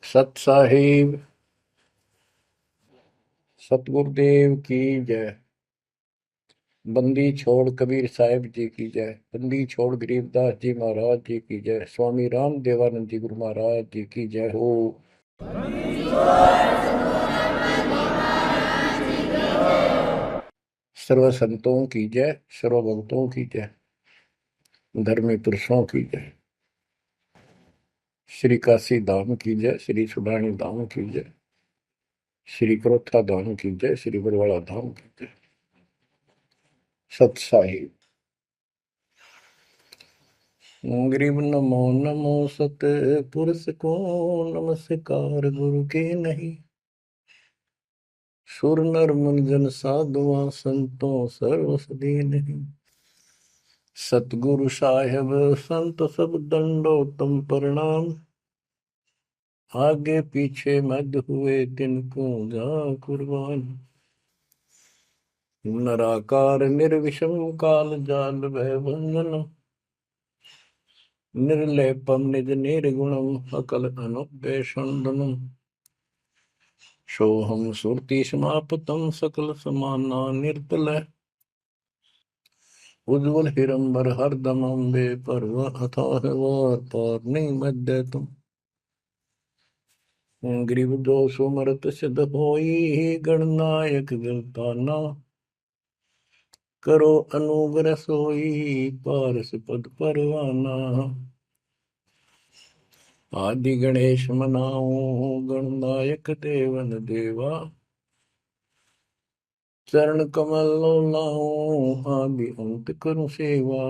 सत साहिब सतगुरुदेव की जय। बंदी छोड़ कबीर साहिब जी की जय। बंदी छोड़ गरीबदास जी महाराज जी की जय। स्वामी राम देवानंद जी गुरु महाराज जी की जय हो। सर्व संतों की जय, सर्व भक्तों की जय, धर्मी पुरुषों की जय। श्री काशी धाम की जय, श्री सुडानी धाम की जय, श्री क्रोथा धाम की जय, श्री बरवाड़ा धाम की जय। सत साहिब गरीब नमो नमो सत पुरुष को नमस्कार गुरु के नहीं। सुर नर मुनि जन साधुआ संतों सर्वसदी नहीं। सतगुरु साहेब संत सब दंडोतम प्रणाम। आगे पीछे मध्य हुए तिनको जा कुर्बान। नराकार निर्विषम काल जाल भय भंजनम। निर्लेपम निज निर्गुणम अकल अनुपेशंदनम। सोहम सुरति समापतम सकल समाना निर्तल। उज्ज्वल हिरंबर हरदम अम्बे पर्व अथाह वार पार नहीं मध्य तुम। ग्रीव दोष मरत सिद्ध होई गणनायक गलताना। करो अनुग्रह सोई पारस पद परवाना। आदि गणेश मनाओ गणनायक देवन देवा। चरण कमल लाओ आदि अंत करूं सेवा।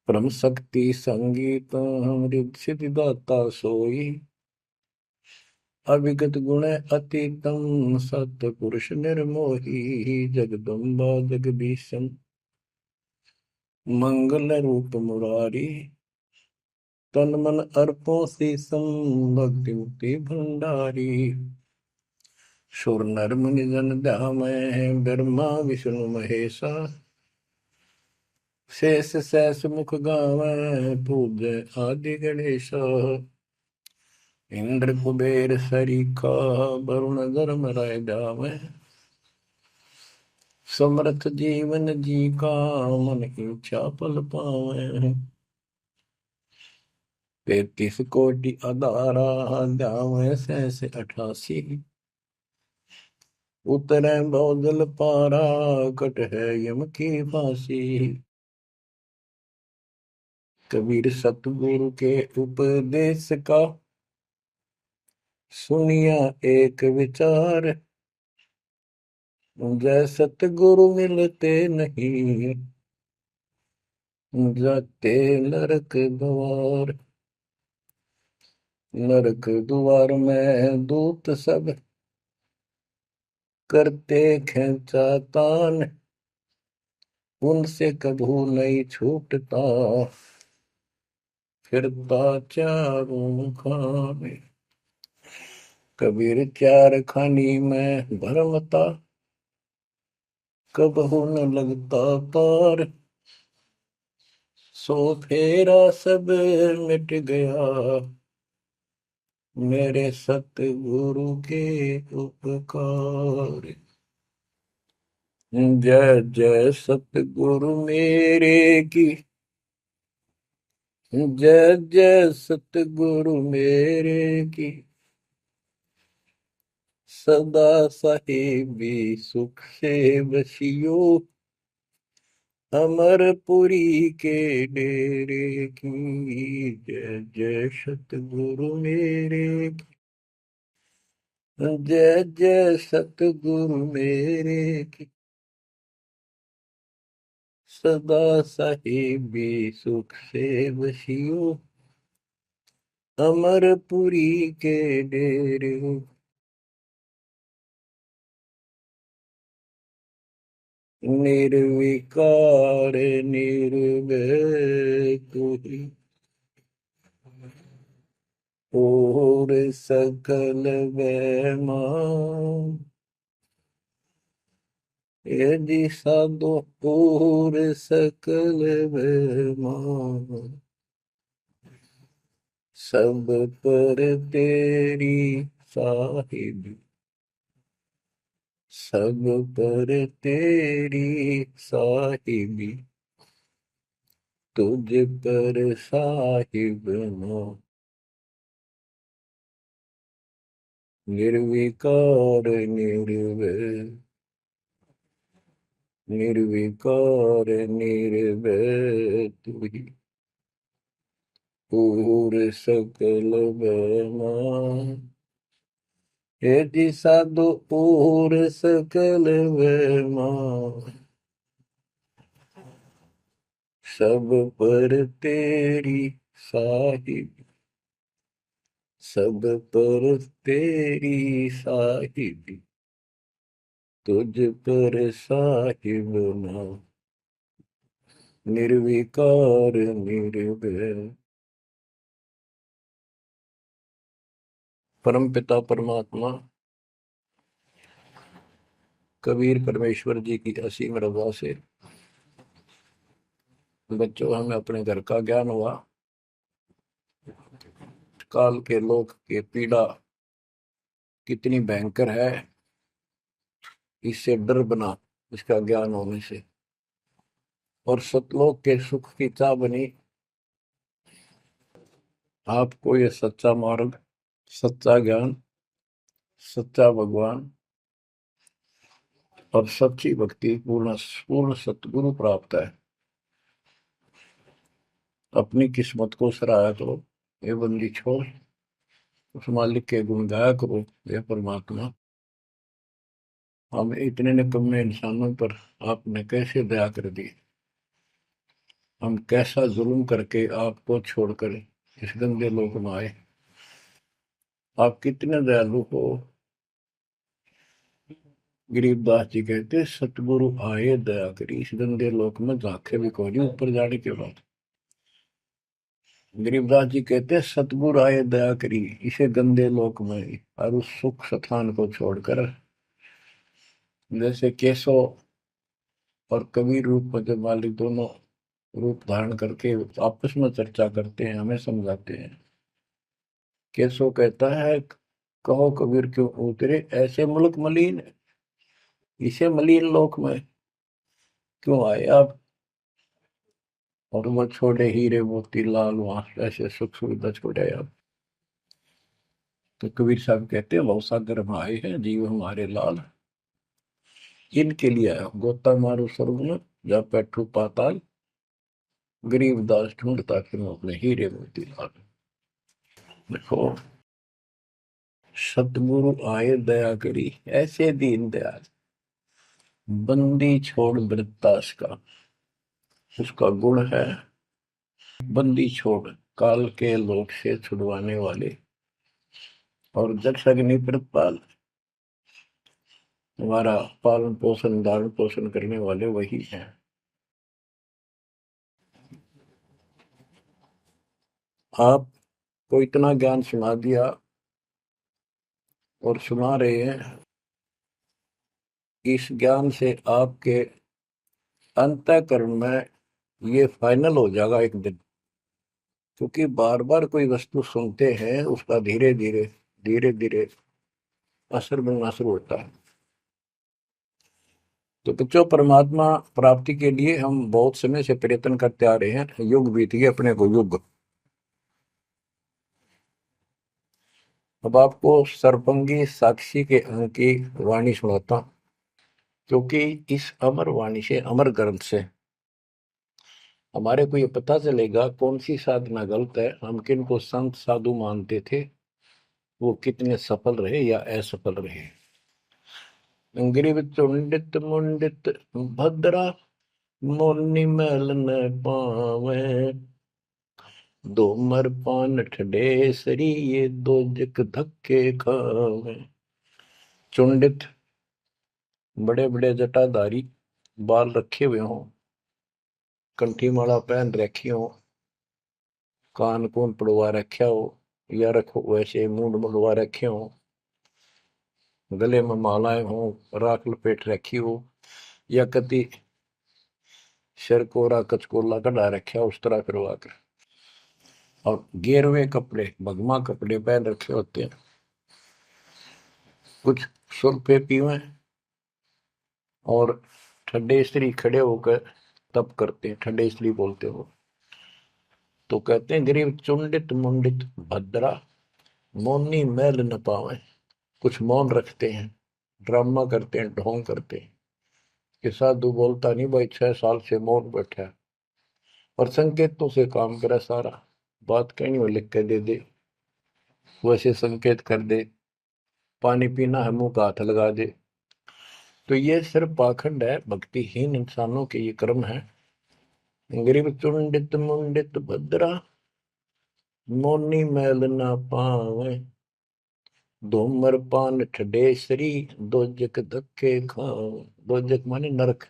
परम शक्ति संगीत अमृत सिद्धि दाता सोई। अविगत गुण अतीतम सत्य पुरुष निर्मोही। जगदम्बा जगदीशम मंगल रूप मुरारी। तन मन अर्पो शीसम भक्ति मुक्ति भंडारी। सुर नर मुनि जन ध्यामय ब्रह्मा विष्णु महेशा। शेष सहस मुख गावै पूज्य आदि गणेश। इंद्र कुबेर सरीखा वरुण धर्म राय जावै। समर्थ जीवन जी का मन इच्छा पल पावै। 33 कोटि अदारा ध्यावै सहस 88। उतरै बहुजल पारा कट है यम की फांसी। कबीर सतगुरु के उपदेश का सुनिया एक विचार। जय सतगुरु मिलते नहीं जाते नरक द्वार। नरक द्वार में दूत सब करते खेचा तान। उनसे कभू नहीं छूटता फिरता चारों खाने। कबीर चार खानी में भरमता कबहू न लगता पार। सो फेरा सब मिट गया मेरे सतगुरु के उपकार। जय जय सतगुरु मेरे की। जय जय सतगुरु मेरे की। सदा साहिबी सुख से बसियो। अमरपुरी के डेरे की। जय जय सतगुरु मेरे की। जय जय सतगुरु मेरे की। सदा साहिबी सुख से बसियो। अमरपुरी के डेरे। निर्विकार निर्भय कोई और सकल बेमान। यदि साधु और सकल बेमान। सब पर तेरी साहिबी, सब पर तेरी साहिबी, तुझ पर साहिब ना, निर्विकार निर्भय, निर्विकार निर्भय तू ही, पूर सकल बना, हे जी साधु पूर सकल बना, सब पर तेरी साहिब, सब पर तेरी साहिबी, तुझ पर साहिब ना, निर्विकार निर्भय। परम पिता परमात्मा कबीर परमेश्वर जी की असीम रजा से बच्चों हमें अपने घर का ज्ञान हुआ। काल के लोक के पीड़ा कितनी भयंकर है, इससे डर बना इसका ज्ञान होने से, और सतलोक के सुख की चाह बनी आपको ये सच्चा मार्ग, सच्चा ज्ञान, सच्चा भगवान और सच्ची भक्ति पूर्ण पूर्ण सतगुरु प्राप्त है। अपनी किस्मत को सराहा करो, ये बंदी छोड़, उस मालिक के गुण गाया करो। ये परमात्मा, हम इतने निकम्मे इंसानों पर आपने कैसे दया कर दी, हम कैसा जुल्म करके आपको छोड़कर इस गंदे लोक में आए। आप कितने दयालु हो। गरीबदास जी कहते सतगुरु आए दया करी, इस गंदे लोक में झांके भी कोई नहीं ऊपर जाने के बाद। गरीबदास जी कहते सतगुरु आए दया करी इसे गंदे लोक में, और उस सुख स्थान को छोड़कर, जैसे केशव और कबीर रूप में जब मालिक दोनों रूप धारण करके आपस में चर्चा करते हैं, हमें समझाते हैं। केशव कहता है कहो कबीर क्यों उतरे ऐसे मुल्क मलिन, इसे मलिन लोक में क्यों आए आप, और वो छोड़े हीरे मोती लाल वहां ऐसे सुख सुविधा छोड़े आप। तो कबीर साहब कहते हैं वो सागर में आए हैं जीव हमारे लाल, इनके लिए आया गोता मारू स्वर्ग में जा बैठू पाताल, गरीब दास ढूंढता फिर अपने हीरे मोती लाल। देखो सतगुरु आए दया करी ऐसे दीन दयाल, बंदी छोड़ वृत्तास का, उसका गुण है बंदी छोड़ काल के लोक से छुड़वाने वाले, और जक्ष अग्नि प्रतपाल हमारा पालन पोषण धारण पोषण करने वाले वही हैं। आपको इतना ज्ञान सुना दिया और सुना रहे हैं, इस ज्ञान से आपके अंतःकरण में ये फाइनल हो जाएगा एक दिन, क्योंकि बार बार कोई वस्तु सुनते हैं उसका धीरे धीरे धीरे धीरे असर बनना शुरू होता है। तो बच्चों परमात्मा प्राप्ति के लिए हम बहुत समय से प्रयत्न करते आ रहे हैं, युग बीत गए अपने को युग। अब आपको सरपंगी साक्षी के अंक की वाणी सुनाता हूं, क्योंकि इस अमर वाणी से अमर ग्रंथ से हमारे को ये पता चलेगा कौन सी साधना गलत है, हम किन को संत साधु मानते थे, वो कितने सफल रहे या असफल रहे। ग्रीव चुंडित मुंडित भद्रा, मोनि मैल न पावे, दो मर पान ठडे सरी ये दो जक धक्के खावे। चुंडित बड़े बड़े जटाधारी, बाल रखे हुए हों, कंठी माला पहन रखी हो, कान कून पड़वा रखा हो, या रखो वैसे मूंड मुड़वा रखे हो, गले में मालाएं हो, राख लपेट रखी हो, या कति सिर कोरा कचकोला कढ़ा रखा उस तरह करवा कर, और गेरुए कपड़े भगवा कपड़े पहन रखे होते हैं, कुछ सुल्फे पीवे और ठंडे स्त्री खड़े होकर तप करते हैं, ठंडे स्त्री बोलते हो। तो कहते हैं गरीब चुंडित मुंडित भद्रा मौनी मैल न पावे। कुछ मौन रखते हैं, ड्रामा करते हैं, ढोंग करते हैं कि साधु बोलता नहीं भाई, 6 साल से मौन बैठा है, और संकेतों से काम करे सारा। बात कहनी हो लिख के दे दे, वैसे संकेत कर दे, पानी पीना है मुंह का हाथ लगा दे। तो ये सिर्फ पाखंड है, भक्तिहीन इंसानों के ये कर्म है। गरीब चुंडित मुंडित भद्रा मोनी मैल ना पावे, धूमर पान ठडेसरी दोजक धक्के खाओ। दोजक माने नरक।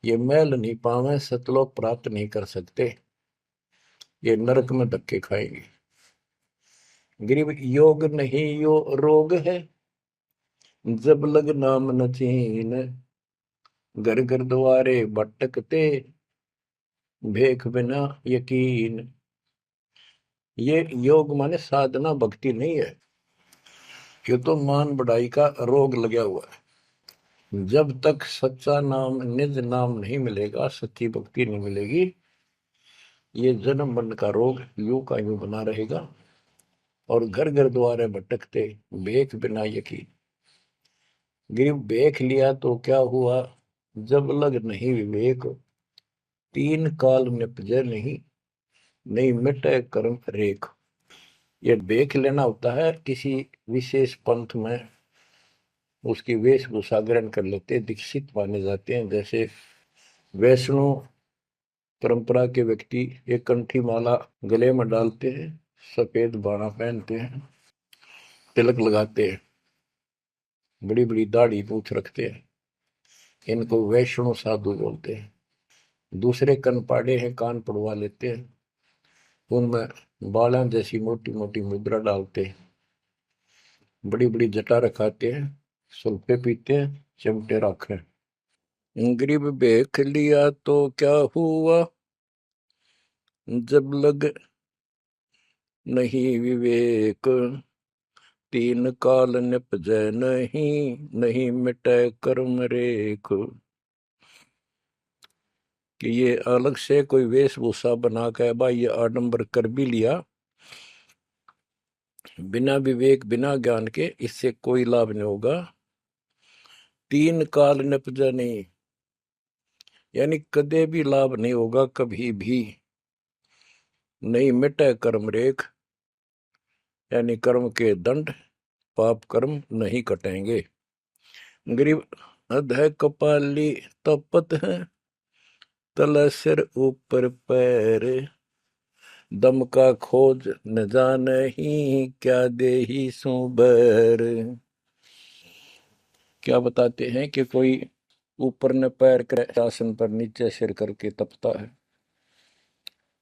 ये मैल नहीं पावे, सतलोक प्राप्त नहीं कर सकते, ये नरक में धक्के खाएंगे। गरीब योग नहीं यो रोग है, जब लग नाम न चीन। घर घर द्वारे भटकते भेख बिना यकीन। ये योग माने साधना भक्ति नहीं है, ये तो मान बढ़ाई का रोग लगा हुआ है। जब तक सच्चा नाम निज नाम नहीं मिलेगा, सच्ची भक्ति नहीं मिलेगी, ये जन्म मरण का रोग यूं का यूं बना रहेगा। और घर घर द्वारे भटकते भेख बिना यकीन। गरीब भेख लिया तो क्या हुआ, जब लग नहीं विवेक। तीन काल निपजे नहीं, नहीं मिटे कर्म रेख। ये भेख लेना होता है किसी विशेष पंथ में, उसकी वेशभूषा ग्रहण कर लेते, दीक्षित माने जाते हैं। जैसे वैष्णो परंपरा के व्यक्ति एक कंठी माला गले में डालते हैं, सफेद बाणा पहनते हैं, तिलक लगाते हैं, बड़ी बड़ी दाढ़ी पूछ रखते हैं, इनको वैष्णो साधु बोलते हैं। दूसरे कनपाड़े हैं, कान पड़वा लेते हैं, उनमें बाला जैसी मोटी मोटी मुद्रा डालते हैं, बड़ी बड़ी जटा रखाते हैं, सुल्फे पीते हैं, चिमटे रखे। गरीब देख लिया तो क्या हुआ, जब लग नहीं विवेक। तीन काल निपजै नहीं, नहीं मिटे कर्म रेख। कि ये अलग से कोई वेशभूषा बना के भाई ये आडंबर कर भी लिया, बिना विवेक बिना ज्ञान के इससे कोई लाभ नहीं होगा। तीन काल निपजा नहीं, यानी कदे भी लाभ नहीं होगा, कभी भी नहीं मिटे कर्म रेख, यानी कर्म के दंड पाप कर्म नहीं कटेंगे। गरीब अध कपाली तपत है, तल सिर ऊपर पैर। दम का खोज न जाने ही, क्या दे ही सो बैर। क्या बताते हैं कि कोई ऊपर न पैर कर आसन पर नीचे सिर करके तपता है,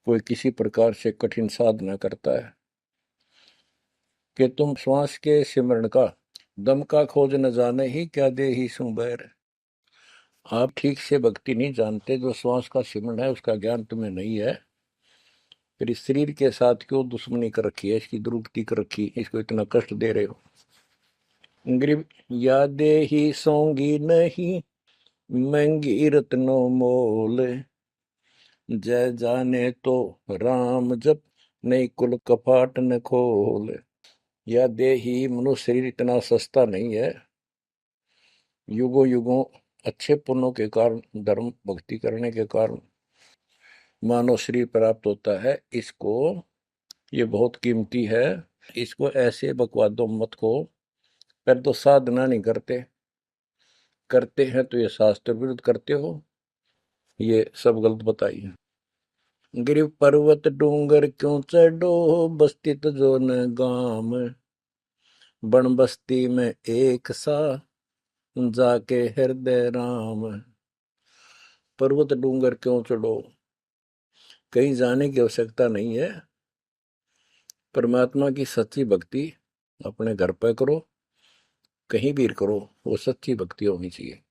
कोई किसी प्रकार से कठिन साधना करता है कि तुम श्वास के सिमरण का दम का खोज न जाने ही, क्या दे ही सो बैर। आप ठीक से भक्ति नहीं जानते, जो श्वास का सिमरण है उसका ज्ञान तुम्हें नहीं है, फिर इस शरीर के साथ क्यों दुश्मनी कर रखी है, इसकी दुरुक्ति कर रखी, इसको इतना कष्ट दे रहे हो। गरीब यादे ही सोंगी नहीं, महंगी रत्नों मोल। जय जाने तो राम जप, नहीं कुल कपाट न खोल। या दे ही मनुष्य शरीर इतना सस्ता नहीं है, युगों युगों अच्छे पुण्यों के कारण, धर्म भक्ति करने के कारण मानव शरीर प्राप्त होता है। इसको ये बहुत कीमती है, इसको ऐसे बकवादों मत को। पर तो साधना नहीं करते, करते हैं तो ये शास्त्र विरुद्ध करते हो, ये सब गलत बताइए। गिरिव पर्वत डूंगर क्यों चढ़ो, बस्ती तो जो न गाम। बन बस्ती में एक सा, जाके हृदय राम। पर्वत डूंगर क्यों चढ़ो, कहीं जाने की आवश्यकता नहीं है। परमात्मा की सच्ची भक्ति अपने घर पर करो, कहीं भी करो, वो सच्ची भक्ति होनी चाहिए।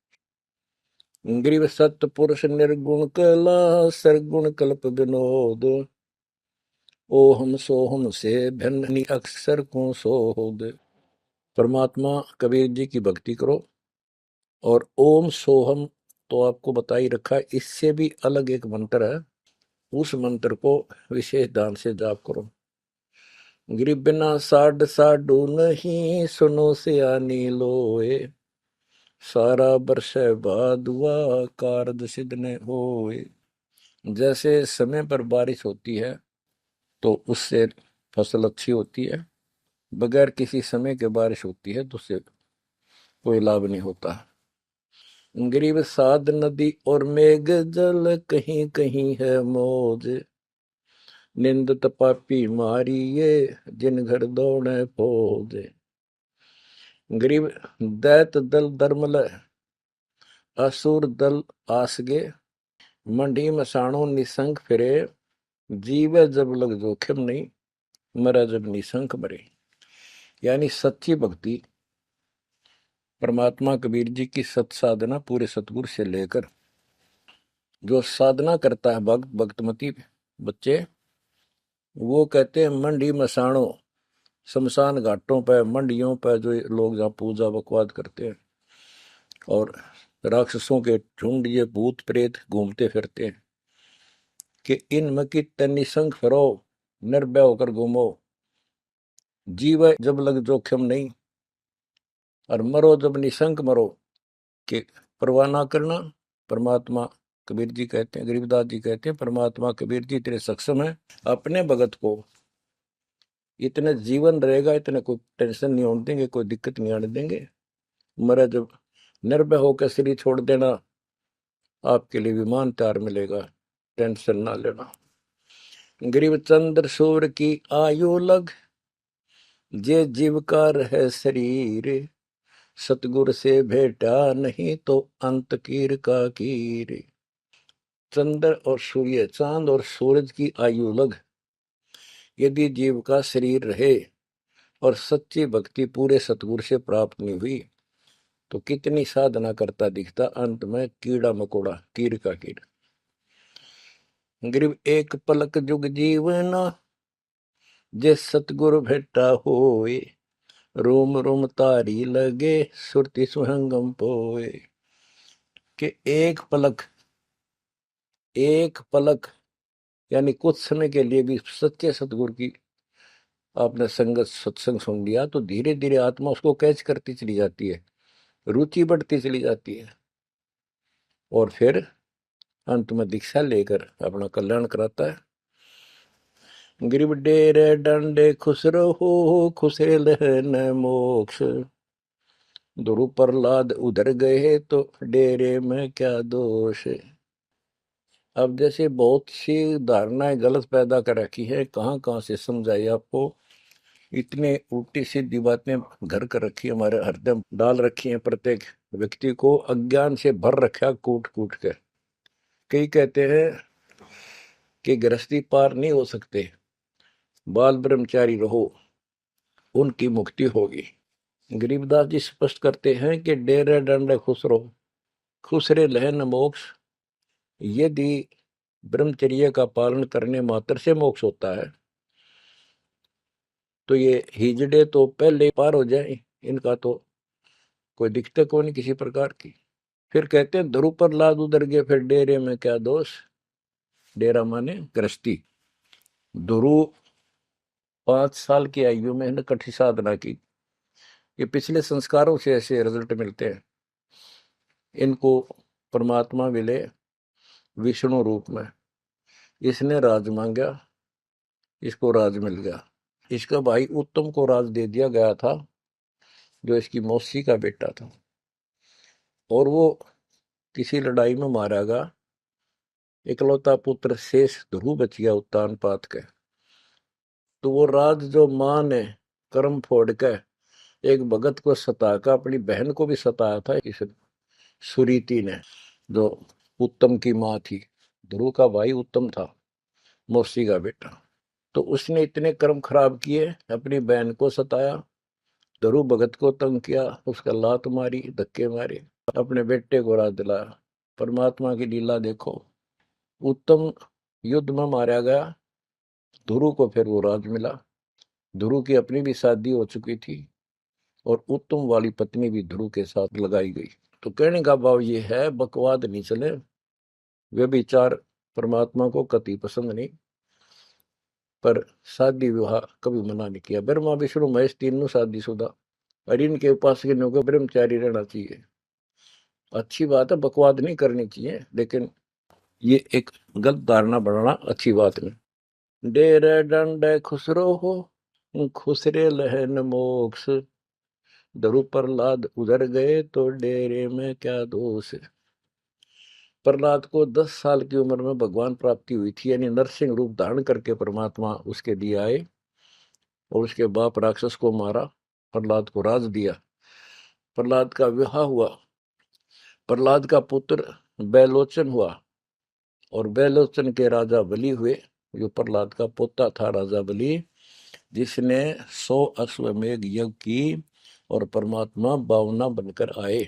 ग्रीव सत्पुरुष निर्गुण कला, सरगुण कल्प विनोद। ओहम सोहम से भिन्न अक्सर को सोहद। परमात्मा कबीर जी की भक्ति करो। और ओम सोहम तो आपको बता ही रखा है, इससे भी अलग एक मंत्र है, उस मंत्र को विशेष ध्यान से जाप करो। गिरि बिना साड साडू नहीं, सुनो से आनी लोए, सारा बरस बादुआ कारज सिद्ध न होए। जैसे समय पर बारिश होती है तो उससे फसल अच्छी होती है, बगैर किसी समय के बारिश होती है तो उससे कोई लाभ नहीं होता। गरीब साध नदी और मेघ जल, कहीं कहीं है मौज, निंदत पापी मारिये, जिन घर दौड़े फौज। गरीब दैत दल दरमल, असुर दल आसगे, मंडी मसाणों निसंग फिरे, जीवे जब लग जोखिम नहीं, मरा जब निसंक मरे। यानी सच्ची भक्ति, परमात्मा कबीर जी की सत साधना पूरे सतगुरु से लेकर जो साधना करता है भक्त भक्तमती बच्चे, वो कहते हैं मंडी मसाणों, शमशान घाटों पर मंडियों पर जो लोग जहाँ पूजा बकवाद करते हैं और राक्षसों के झुंड ये भूत प्रेत घूमते फिरते हैं, कि इन मकी निसंग फिरो, निर्भय होकर घूमो, जीव जब लग जोखिम नहीं, और मरो जब निसंक मरो, कि परवाह ना करना। परमात्मा कबीर जी कहते हैं, गरीबदास जी कहते हैं, परमात्मा कबीर जी इतने सक्षम है, अपने भगत को इतने जीवन रहेगा, इतने कोई टेंशन नहीं होने देंगे, कोई दिक्कत नहीं आने देंगे। मरा जब निर्भय होकर शरीर छोड़ देना, आपके लिए विमान तैयार मिलेगा, टेंशन ना लेना। गरीब चंद्र सूर्य की आयु लग, जे जीव का रहे शरीर, सतगुर से भेटा नहीं तो अंत कीर का कीर। चंद्र और सूर्य, चांद और सूरज की आयु लग, यदि जीव का शरीर रहे और सच्ची भक्ति पूरे सतगुरु से प्राप्त नहीं हुई, तो कितनी साधना करता दिखता, अंत में कीड़ा मकोड़ा, कीर का कीड़ा। गरीब एक पलक जुग जीवना, जे सतगुरु भेटा होए, रोम रोम तारी लगे, सुरति सुहंगम पोए। कि एक पलक यानी कुछ समय के लिए भी सच्चे सतगुरु की आपने संगत सत्संग सुन लिया, तो धीरे धीरे आत्मा उसको कैच करती चली जाती है, रुचि बढ़ती चली जाती है, और फिर अंत में दीक्षा लेकर अपना कल्याण कराता है। गरीब डेरे डंडे खुश रहो, खुशे लहन मोक्ष, ध्रुव प्रहलाद उधर गए तो डेरे में क्या दोष। अब जैसे बहुत सी धारणाएं गलत पैदा कर रखी है, कहाँ कहाँ से समझाई आपको, इतने उल्टी सीधी बातें घर कर रखी है, हमारे हृदय डाल रखी है, प्रत्येक व्यक्ति को अज्ञान से भर रखा कूट कूट कर। कई कहते हैं कि गृहस्थी पार नहीं हो सकते, बाल ब्रह्मचारी रहो, उनकी मुक्ति होगी। गरीबदास जी स्पष्ट करते हैं कि डेरे डंडे खुश रहो, खुश रे लहन मोक्ष। यदि ब्रह्मचर्य का पालन करने मात्र से मोक्ष होता है, तो ये हिजड़े तो पहले पार हो जाए, इनका तो कोई दिक्कत को नहीं किसी प्रकार की। फिर कहते हैं ध्रुव पर लाद उधर गए, फिर डेरे में क्या दोष। डेरा माने गृहस्थी। ध्रुव 5 साल की आयु में इन्हें कठी साधना की, ये पिछले संस्कारों से ऐसे रिजल्ट मिलते हैं। इनको परमात्मा मिले विष्णु रूप में, इसने राज मांगा, इसको राज मिल गया। इसका भाई उत्तम को राज दे दिया गया था, जो इसकी मौसी का बेटा था, और वो किसी लड़ाई में मारा गया। इकलौता पुत्र शेष ध्रुव बच गया उत्तान पात के। तो वो राज जो मां ने कर्म फोड़ के एक भगत को सताकर, अपनी बहन को भी सताया था इस सुरीति ने, जो उत्तम की मां थी। ध्रुव का भाई उत्तम था, मौसी का बेटा। तो उसने इतने कर्म खराब किए, अपनी बहन को सताया, ध्रुव भगत को तंग किया, उसका लात मारी, धक्के मारे, अपने बेटे को राज दिलाया। परमात्मा की लीला देखो। उत्तम युद्ध में मारा गया, ध्रुव को फिर वो राज मिला। ध्रुव की अपनी भी शादी हो चुकी थी और उत्तम वाली पत्नी भी ध्रुव के साथ लगाई गई। तो कहने का भाव ये है, बकवाद नहीं चले, व्यभिचार परमात्मा को कति पसंद नहीं, पर शादी विवाह कभी मना नहीं किया। ब्रह्मा विष्णु महेश तीनों शादीशुदा, और इनके उपासक को ब्रह्मचारी रहना चाहिए। अच्छी बात है, बकवाद नहीं करनी चाहिए, लेकिन ये एक गलत धारणा बनाना अच्छी बात नहीं। डेरे डंडे खुसरो हो, खुसरे लहन मोक्ष, दरु प्रहलाद उधर गए तो डेरे में क्या दोष है। प्रहलाद को 10 साल की उम्र में भगवान प्राप्ति हुई थी, यानी नरसिंह रूप धारण करके परमात्मा उसके दिए आए और उसके बाप राक्षस को मारा, प्रहलाद को राज दिया। प्रहलाद का विवाह हुआ, प्रहलाद का पुत्र बैलोचन हुआ और बैलोचन के राजा बलि हुए। जो प्रहलाद का पोता था राजा बलि, जिसने 100 अश्वमेघ यज्ञ की और परमात्मा बावना बनकर आए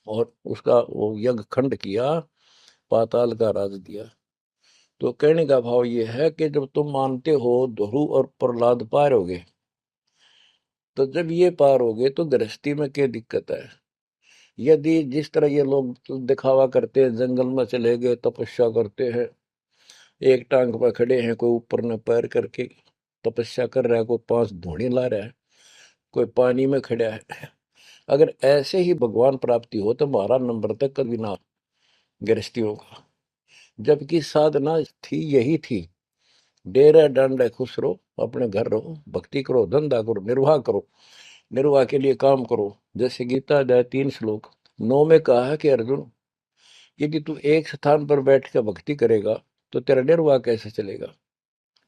और उसका वो यज्ञ खंड किया, पाताल का राज दिया। तो कहने का भाव ये है कि जब तुम मानते हो ध्रुव और प्रहलाद पार हो गए, तो जब ये पार हो गए तो गृहस्थी में क्या दिक्कत है। यदि जिस तरह ये लोग दिखावा करते हैं, जंगल में चले गए तपस्या करते हैं, एक टांग पर खड़े हैं, कोई ऊपर न पैर करके तपस्या कर रहा है, कोई 5 धूणी ला रहा है, कोई पानी में खड़ा है, अगर ऐसे ही भगवान प्राप्ति हो तो 12 नंबर तक कभी ना गृहस्थियों का। जबकि साधना थी यही थी, डेरा डंडे खुश रहो, अपने घर रहो, भक्ति करो, धंधा करो, निर्वाह करो, निर्वाह के लिए काम करो। जैसे गीता अध्याय 3 श्लोक 9 में कहा है कि अर्जुन, यदि तू एक स्थान पर बैठ कर भक्ति करेगा तो तेरा निर्वाह कैसे चलेगा।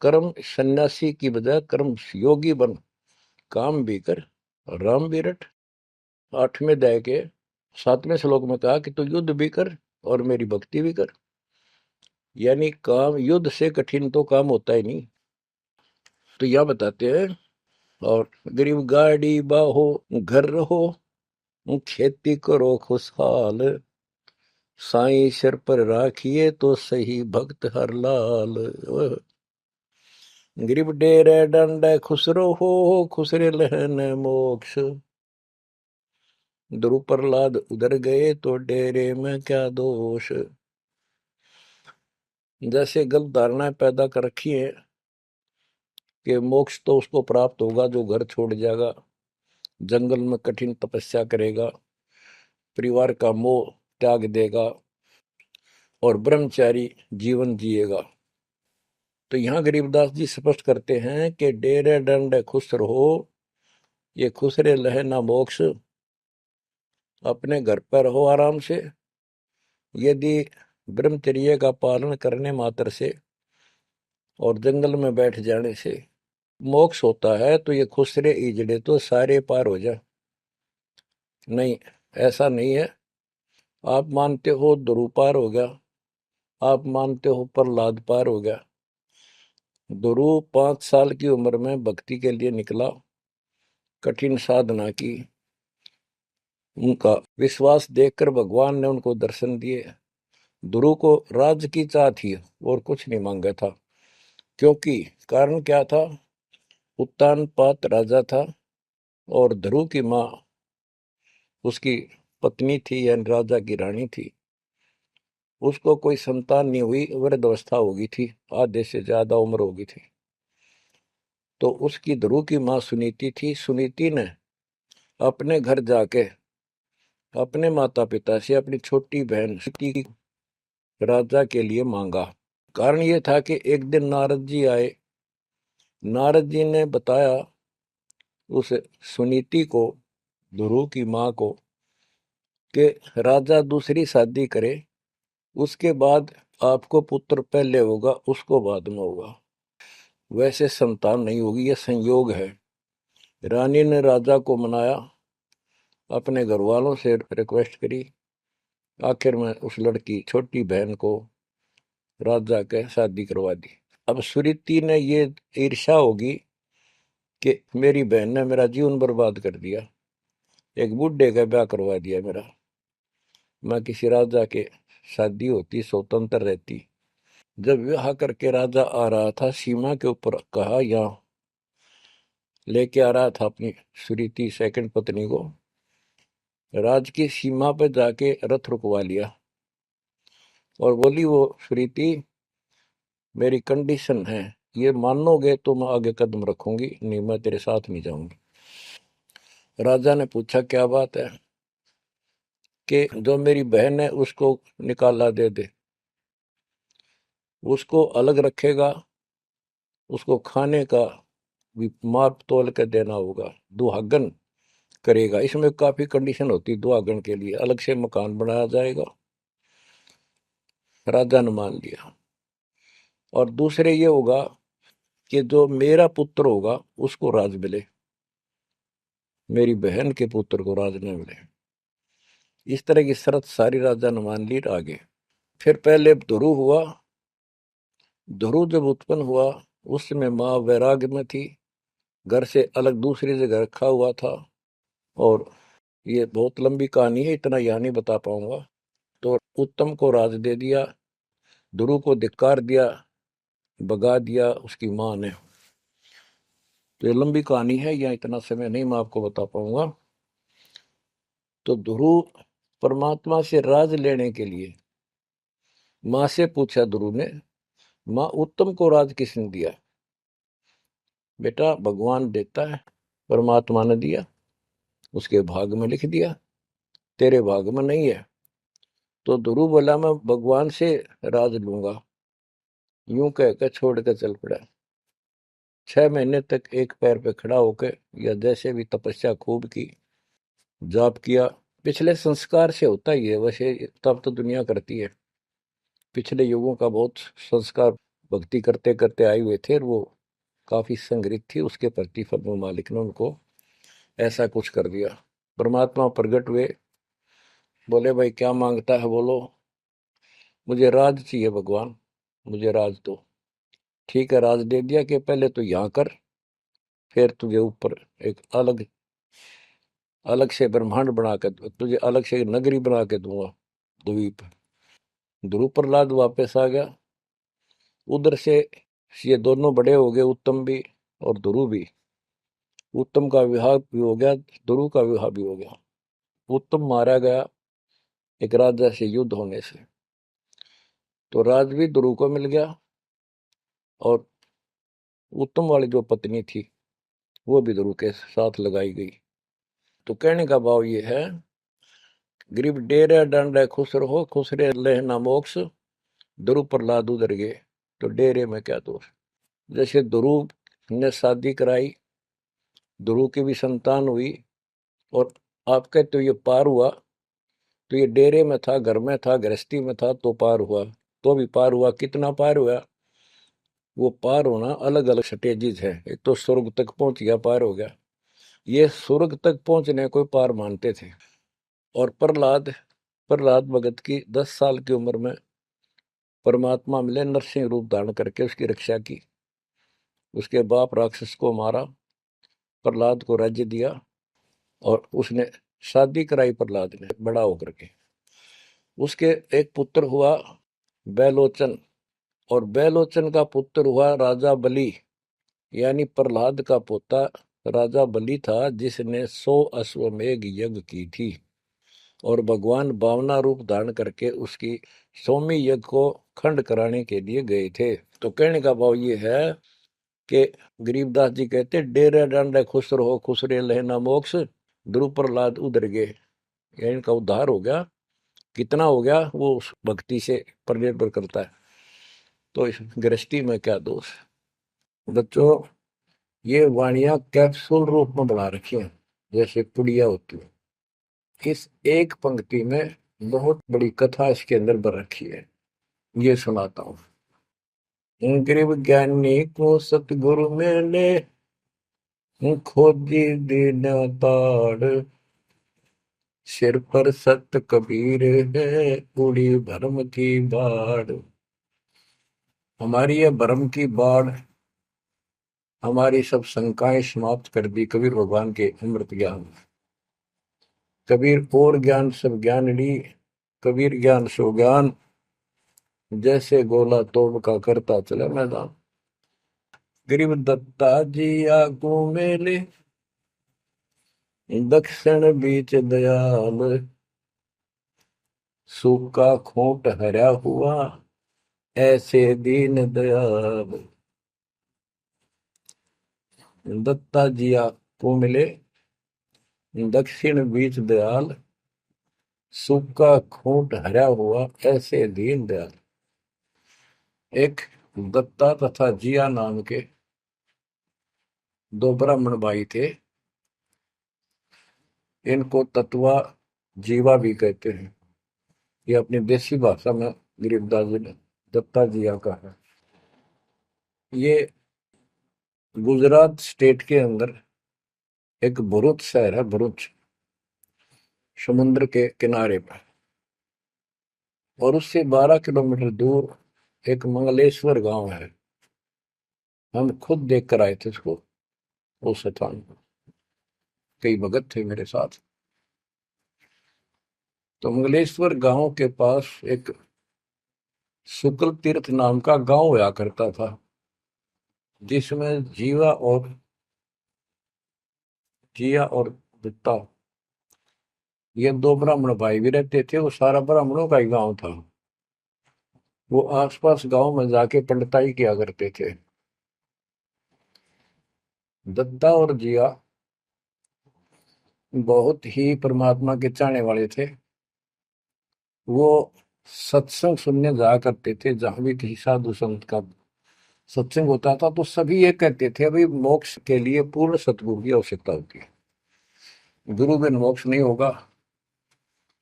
कर्म सन्यासी की बजाय कर्म योगी बन, काम भी कर, राम भी रट। 8वें अध्याय के 7वें श्लोक में कहा कि तू युद्ध भी कर और मेरी भक्ति भी कर। यानी काम, युद्ध से कठिन तो काम होता ही नहीं। तो यह बताते हैं, और गरीब गाड़ी बाहो, घर रहो, खेती करो खुशहाल, साईं सिर पर राखिए तो सही भक्त हर लाल। गरीब डेरे डंडे खुसरो हो, खुसरे लहन मोक्ष, ध्रुव प्रहलाद उधर गए तो डेरे में क्या दोष। जैसे गलत धारणाएं पैदा कर रखी है कि मोक्ष तो उसको प्राप्त होगा जो घर छोड़ जाएगा, जंगल में कठिन तपस्या करेगा, परिवार का मोह त्याग देगा और ब्रह्मचारी जीवन जिएगा। तो यहाँ गरीबदास जी स्पष्ट करते हैं कि डेरे डंडे खुश रहो, ये खुसरे लहे ना मोक्ष, अपने घर पर रहो आराम से। यदि ब्रह्मचर्य का पालन करने मात्र से और जंगल में बैठ जाने से मोक्ष होता है तो ये खुसरे इजड़े तो सारे पार हो जाए, नहीं, ऐसा नहीं है। आप मानते हो ध्रुव पार हो गया, आप मानते हो प्रहलाद पार हो गया। ध्रुव 5 साल की उम्र में भक्ति के लिए निकला, कठिन साधना की, उनका विश्वास देखकर भगवान ने उनको दर्शन दिए। ध्रुव को राज की चाह थी और कुछ नहीं मांगा था, क्योंकि कारण क्या था, उत्तानपाद राजा था और ध्रुव की माँ उसकी पत्नी थी, यानी राजा की रानी थी। उसको कोई संतान नहीं हुई, वृद्धावस्था हो गई थी, आधे से ज्यादा उम्र हो गई थी। तो उसकी ध्रुव की माँ सुनीति थी। सुनीति ने अपने घर जाके अपने माता पिता से अपनी छोटी बहन सुनीति राजा के लिए मांगा। कारण ये था कि एक दिन नारद जी आए, नारद जी ने बताया उस सुनीति को, ध्रुव की माँ को, कि राजा दूसरी शादी करे, उसके बाद आपको पुत्र पहले होगा, उसको बाद में होगा, वैसे संतान नहीं होगी, यह संयोग है। रानी ने राजा को मनाया, अपने घर वालों से रिक्वेस्ट करी, आखिर में उस लड़की छोटी बहन को राजा के शादी करवा दी। अब सुरीति ने ये ईर्ष्या होगी कि मेरी बहन ने मेरा जीवन बर्बाद कर दिया, एक बूढ़े का ब्याह करवा दिया मेरा, मैं किसी राजा के शादी होती, स्वतंत्र रहती। जब विवाह करके राजा आ रहा था सीमा के ऊपर, कहा यहाँ लेके आ रहा था अपनी सुरीति सेकंड पत्नी को, राज की सीमा पे जाके रथ रुकवा लिया और बोली, वो सुरीति मेरी कंडीशन है, ये मानोगे तो मैं आगे कदम रखूंगी, नहीं मैं तेरे साथ नहीं जाऊंगी। राजा ने पूछा क्या बात है, कि जो मेरी बहन है उसको निकाला दे दे, उसको अलग रखेगा, उसको खाने का भी माप तोल के देना होगा, दुहागन करेगा। इसमें काफी कंडीशन होती है दुहागन के लिए, अलग से मकान बनाया जाएगा। राजा ने मान लिया। और दूसरे ये होगा कि जो मेरा पुत्र होगा उसको राज मिले, मेरी बहन के पुत्र को राज न मिले। इस तरह की शर्त सारी राजा ने मान ली। आगे फिर पहले ध्रुव हुआ। ध्रुव जब उत्पन्न हुआ उस समय माँ वैराग्य में थी, घर से अलग दूसरी जगह रखा हुआ था। और ये बहुत लंबी कहानी है, इतना यहाँ नहीं बता पाऊंगा। तो उत्तम को राज दे दिया, ध्रुव को धिक्कार दिया, भगा दिया उसकी माँ ने। तो ये लंबी कहानी है, यहाँ इतना समय नहीं मैं आपको बता पाऊंगा। तो ध्रुव परमात्मा से राज लेने के लिए माँ से पूछा ध्रुव ने, माँ उत्तम को राज किसने दिया? बेटा भगवान देता है, परमात्मा ने दिया, उसके भाग में लिख दिया, तेरे भाग में नहीं है। तो ध्रुव बोला मैं भगवान से राज लूंगा। यूं कहकर छोड़ कर चल पड़ा। 6 महीने तक एक पैर पे खड़ा होकर, या जैसे भी तपस्या खूब की, जाप किया। पिछले संस्कार से होता ही है वैसे, तब तो दुनिया करती है। पिछले युगों का बहुत संस्कार भक्ति करते करते आए हुए थे, और वो काफी संग्रहित थी, उसके प्रति फल मालिक ने उनको ऐसा कुछ कर दिया। परमात्मा प्रकट हुए, बोले भाई क्या मांगता है बोलो। मुझे राज चाहिए भगवान, मुझे राज दो। ठीक है, राज दे दिया कि पहले तो यहाँ कर, फिर तुझे ऊपर एक अलग अलग से ब्रह्मांड बना के, तुझे अलग से नगरी बना के दूंगा, द्वीप। ध्रुव प्रहलाद वापस आ गया उधर से। ये दोनों बड़े हो गए, उत्तम भी और ध्रुव भी। उत्तम का विवाह भी हो गया, ध्रुव का विवाह भी हो गया। उत्तम मारा गया एक राजा से युद्ध होने से, तो राज भी ध्रुव को मिल गया, और उत्तम वाली जो पत्नी थी वो भी ध्रुव के साथ लगाई गई। तो कहने का भाव ये है, गरीब डेरे डंडे खुश रहो, खुश रे लेना मोक्ष, ध्रुव प्रहलाद उधर गए। तो डेरे में क्या दोष? जैसे ध्रुव ने शादी कराई, ध्रुव की भी संतान हुई, और आपके तो ये पार हुआ, तो ये डेरे में था, घर में था, गृहस्थी में था, तो पार हुआ। तो भी पार हुआ, कितना पार हुआ? वो पार होना अलग अलग स्टेजेज है। एक तो स्वर्ग तक पहुंच गया, पार हो गया। ये स्वर्ग तक पहुंचने को पार मानते थे। और प्रहलाद प्रहलाद भगत की 10 साल की उम्र में परमात्मा मिले, नरसिंह रूप धारण करके उसकी रक्षा की। उसके बाप राक्षस को मारा, प्रहलाद को राज्य दिया, और उसने शादी कराई प्रहलाद ने बड़ा होकर के। उसके एक पुत्र हुआ बैलोचन, और बैलोचन का पुत्र हुआ राजा बलि, यानी प्रहलाद का पोता राजा बलि था, जिसने 100 अश्वमेघ यज्ञ की थी। और भगवान बावना रूप धारण करके उसकी 100वीं यज्ञ को खंड कराने के लिए गए थे। तो कहने का भाव ये है कि गरीबदास जी कहते, डेरे डांडे खुश रहो, खुश रे लेना मोक्ष, ध्रुव प्रहलाद उधर गए। इनका उद्धार हो गया। कितना हो गया वो उस भक्ति से पर निर्भर करता है। तो इस गृहस्थी में क्या दोष? बच्चों, ये वाणियां कैप्सूल रूप में बना रखी हैं, जैसे पुड़िया होती है। इस एक पंक्ति में बहुत बड़ी कथा इसके अंदर भर रखी है। ये सुनाता हूँ। गरीब ज्ञानी को सतगुरु मिले, खोजी दीन ताड़, सिर पर सत कबीर है, उड़ी भरम की बाढ़। हमारी ये भरम की बाढ़, हमारी सब शंकाएं समाप्त कर दी कबीर भगवान के अमृत ज्ञान। कबीर और ज्ञान सब ज्ञान ली, कबीर ज्ञान सो ज्ञान, जैसे गोला तोड़ का करता चले मैदान। गरीब दत्ता जी आगू मेले, दक्षिण बीच दयाल, सूखा खूंट हरा हुआ, ऐसे दीन दयाल। दत्ता जी आगू मिले, दक्षिण बीच दयाल, सूखा खूंट हरा हुआ, ऐसे दीन दयाल। एक दत्ता तथा जिया नाम के दो ब्राह्मण भाई थे। इनको तत्वा जीवा भी कहते हैं। ये अपनी देसी भाषा में गरीबदास जी ने दत्ता जिया का है। ये गुजरात स्टेट के अंदर एक भरूच शहर है, भरूच, समुद्र के किनारे पर। और उससे 12 किलोमीटर दूर एक मंगलेश्वर गांव है। हम खुद देख कर आए थे उसको, उस स्थान को। कई भगत थे मेरे साथ। तो मंगलेश्वर गांव के पास एक शुक्ल तीर्थ नाम का गांव हुआ करता था, जिसमें जिया और दत्ता, ये दो ब्राह्मण भाई भी रहते थे। वो सारा ब्राह्मणों का ही गांव था। वो आसपास गांव में जाके पंडिताई किया करते थे। दत्ता और जिया बहुत ही परमात्मा के चाहने वाले थे। वो सत्संग सुनने जाया करते थे। जहां भी किसी साधु संत का सत्संग होता था तो सभी ये कहते थे अभी मोक्ष के लिए पूर्ण सतगुरु की आवश्यकता होती है। गुरु बिन मोक्ष नहीं होगा,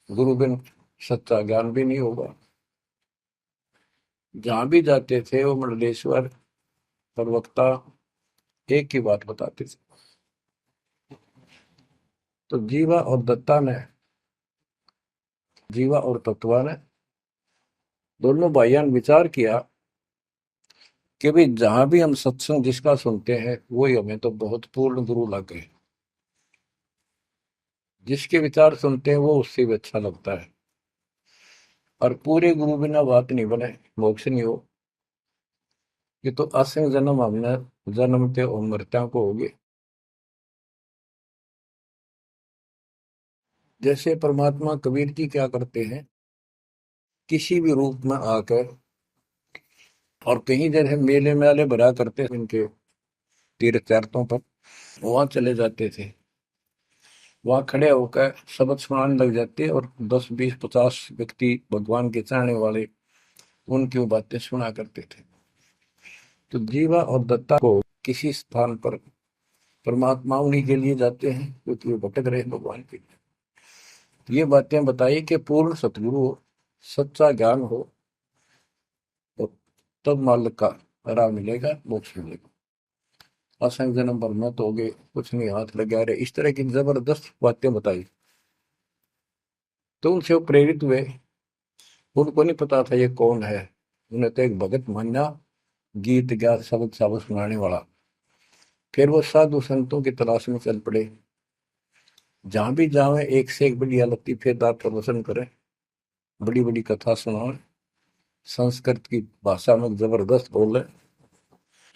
गुरु बिन सच्चा ज्ञान भी नहीं होगा। जहां भी जाते थे वो मंडलेश्वर प्रवक्ता एक ही बात बताते थे। तो जीवा और तत्वा ने दोनों भाइयों ने विचार किया कि भाई जहां भी हम सत्संग जिसका सुनते हैं वही हमें तो बहुत पूर्ण गुरु लगे। जिसके विचार सुनते हैं वो उससे भी अच्छा लगता है। और पूरे गुरु बिना बात नहीं बने, मोक्ष नहीं हो। ये तो असंग जन्म हमने जन्मते और मरत्या को होगे। जैसे परमात्मा कबीर जी क्या करते हैं, किसी भी रूप में आकर, और कहीं जगह मेले मेले भरा करते हैं इनके तीर्थ यात्रों पर, वहां चले जाते थे। वहां खड़े होकर शब्द सुनाने लग जाते और 10 20 50 व्यक्ति भगवान के चाहने वाले उनकी वो बातें सुना करते थे। तो जीवा और दत्ता को किसी स्थान पर परमात्मा उन्हीं के लिए जाते हैं क्योंकि वो भटक रहे भगवान के लिए। तो ये बातें बताई कि पूर्ण सतगुरु हो, सच्चा ज्ञान हो, तो तब मालिक का राह मिलेगा, मोक्ष मिलेगा। असंग जन्म पर मत होगे, कुछ नहीं हाथ लगा रहे, इस तरह की जबरदस्त बातें बताई। तो उनसे वो प्रेरित हुए। उनको नहीं पता था ये कौन है। उन्हें तो एक भगत मान्या, गीत गा शब्द शब्द सुनाने वाला। फिर वो साधु संतों की तलाश में चल पड़े। जहां भी जावे एक से एक बढ़िया लतीफेदार प्रवचन करें, बड़ी बड़ी कथा सुनाए, संस्कृत की भाषा में जबरदस्त बोले,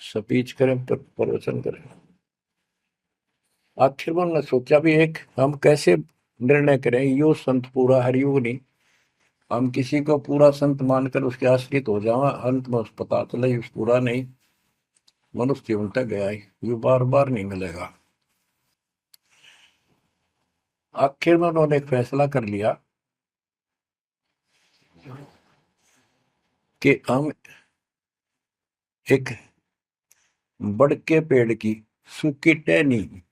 स्पीच करें, प्रवचन करें। आखिर में उन्होंने सोचा भी एक हम कैसे निर्णय करें, यो संत पूरा हरियुग नहीं। हम किसी को पूरा संत मानकर उसके आश्रित हो जावा, अंत में उस पता चले उस पूरा नहीं, मनुष्य जीवन तक गया ही, ये बार बार नहीं मिलेगा। आखिर में उन्होंने एक फैसला कर लिया कि हम एक बड़ के पेड़ की सूखी टहनी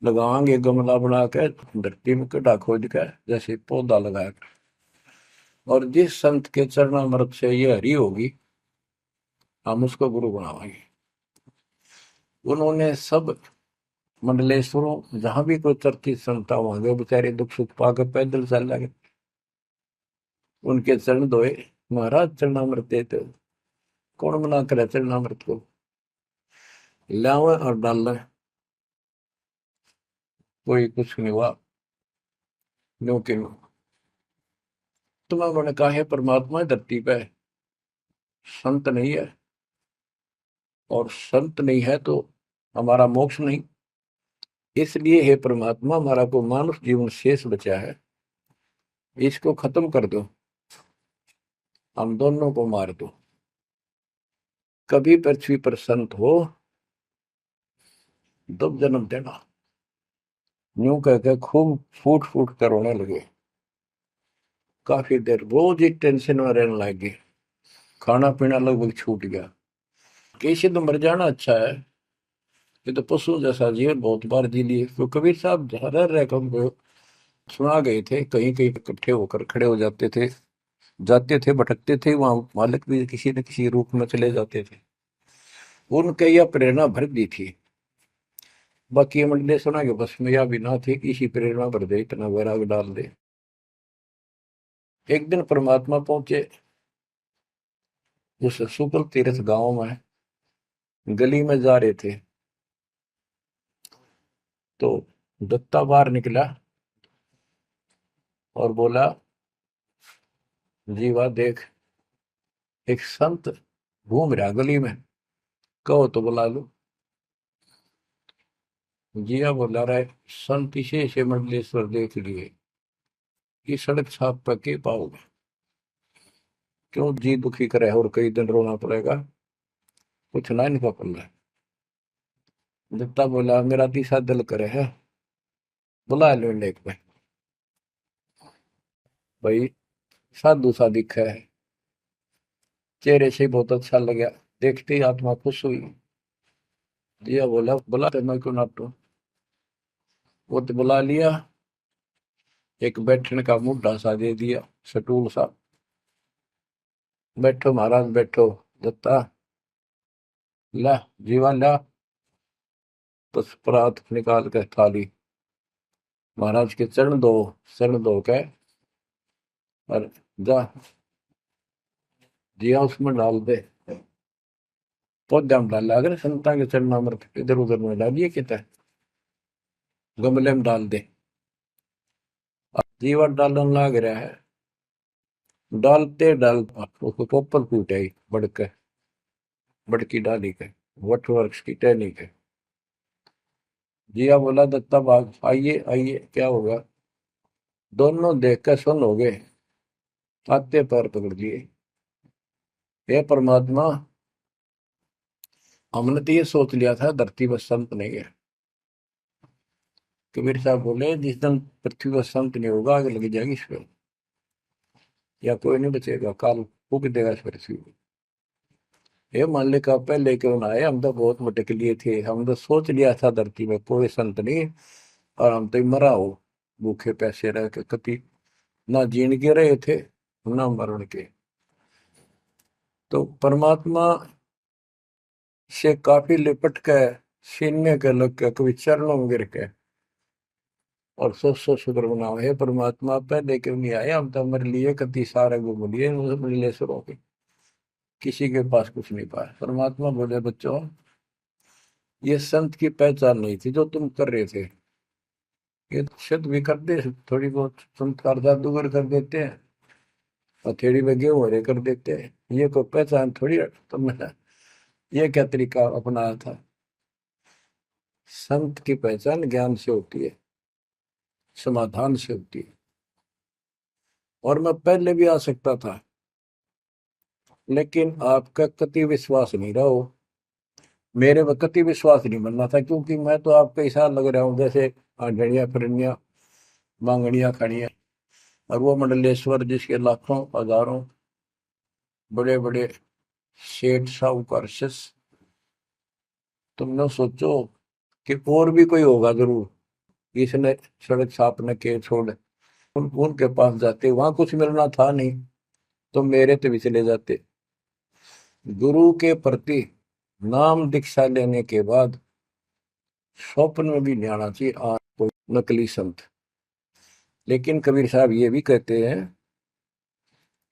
लगाएंगे, गमला बना के धरती में गड्ढा खोद कर जैसे पौधा लगाया। और जिस संत के चरणामृत से ये हरी होगी, हम उसको गुरु बनाएंगे। उन्होंने सब मंडलेश्वरों जहां भी कोई चर्चित संत वहां गए, बेचारे दुख सुख पाकर पैदल चल लगे, उनके चरण धोए। महाराज चरणामृत देते, कौन मना करे चरणामृत को, लावे और डाल। कोई कुछ नहीं हुआ, क्योंकि तुम्हें उन्होंने कहा है परमात्मा धरती पे है, संत नहीं है, और संत नहीं है तो हमारा मोक्ष नहीं। इसलिए हे परमात्मा, हमारा को मानुष जीवन शेष बचा है, इसको खत्म कर दो, हम दोनों को मार दो। कभी पृथ्वी पर संत हो तब जन्म देना। यूं कहकर खूब फूट फूट कर रोने लगे। काफी देर रोज ही टेंशन में रहने लगे, खाना पीना लगभग छूट गया। कैसे तो मर जाना अच्छा है, ये तो पशु जैसा जीवन बहुत बार जी लिए। तो कबीर साहब रह रह कर सुना गए थे, कहीं कहीं इकट्ठे होकर खड़े हो जाते थे, जाते थे, भटकते थे, वहां मालिक भी किसी न किसी रूप में चले जाते थे। उनके यह प्रेरणा भर दी थी। बाकी ये मंडली सुना के बस में यह भी ना थी कि इसी प्रेरणा भर दे, इतना वैराग डाल दे। एक दिन परमात्मा पहुंचे उस शुक्ल तीर्थ गांव में, गली में जा रहे थे तो दत्ता बाहर निकला और बोला, जीवा देख, एक संत घूम रहा गली में, कहो तो बुला लो। जिया बोला रहा है, संत इसे से मंडलेश्वर देख लिए, ये सड़क छाप पर के पाओगे, क्यों जी दुखी करे और कई दिन रोना पड़ेगा, कुछ ना इनका पल्ला है। दत्ता बोला, मेरा तीसरा दिल करे है, बुला लो एक में। भाई साधु सा दिखा है, चेहरे से बहुत अच्छा लगा, देखते ही आत्मा खुश हुई। जिया बोला, बुला तो मैं क्यों ना तो। वो तो बुला लिया, एक बैठने का मुड्ढा सा दे दिया, सटूल सा। बैठो महाराज बैठो। दत्ता, ला जीवा ला, बस परात निकाल कर थाली महाराज के चरण दो, चरण दो के और जा जिया उसमें डाल दे। पौधा में डाला, अगर संता के चरण अमृत इधर उधर में डालिए, कहता है गमले में डाल दे। जीवा डालन लाग रहा है, डालते डालते उसको पोपल फूट आई बड़के, बड़की डाली के, वट वृक्ष की टहनी के। जिया बोला, दत्ता बाग आइए आइए, क्या होगा। दोनों देख कर सुन हो गए, आते पैर पकड़ लिए। हे परमात्मा, हमने तो ये सोच लिया था धरती पर संत नहीं है। कबीर साहब बोले, जिस दिन पृथ्वी पर संत नहीं होगा, आग लग जाएगी इस पर, या कोई नहीं बचेगा, काल फूक देगा इस पृथ्वी को। ये मालिक आप पहले क्यों ना आए, हम तो बहुत भटक लिए थे, हम तो सोच लिया था धरती में कोई संत नहीं, और हम तो मरा हो भूखे पैसे रह के, कति ना जीण के रहे थे ना मरण के। तो परमात्मा से काफी लिपट के, सीने के लग के, कभी चरणों में गिर के, और सोच सोच शुक्र बनाओ, हे परमात्मा पहले क्यों नहीं आए, हम तो हमारे लिए कति सारे घूम लिए मंडलेश्वरों के, किसी के पास कुछ नहीं पाया। परमात्मा बोले, बच्चों ये संत की पहचान नहीं थी जो तुम कर रहे थे, ये शुद्ध भी कर दे, थोड़ी बहुत संस्कार जादूगर कर देते हैं, हथेड़ी में गेहूं हरे कर देते हैं, ये कोई पहचान थोड़ी है तुमने, ये क्या तरीका अपनाया था। संत की पहचान ज्ञान से होती है, समाधान से होती है। और मैं पहले भी आ सकता था, लेकिन आपका कति विश्वास नहीं रहा हो, मेरे में कति विश्वास नहीं बनना था, क्योंकि मैं तो आपका ऐसा लग रहा हूँ जैसे आंधड़िया फिरनिया मांगड़िया खड़िया, और वो मंडलेश्वर जिसके लाखों हजारों बड़े बड़े सेठ साहूकार शिष्य। तुमने सोचो कि और भी कोई होगा जरूर, इसने सड़क छापने के छोड़ उनके पास जाते, वहां कुछ मिलना था नहीं, तो मेरे तो भी चले जाते। गुरु के प्रति नाम दीक्षा लेने के बाद स्वप्न में भी नहीं आना चाहिए आज कोई नकली संत। लेकिन कबीर साहब ये भी कहते हैं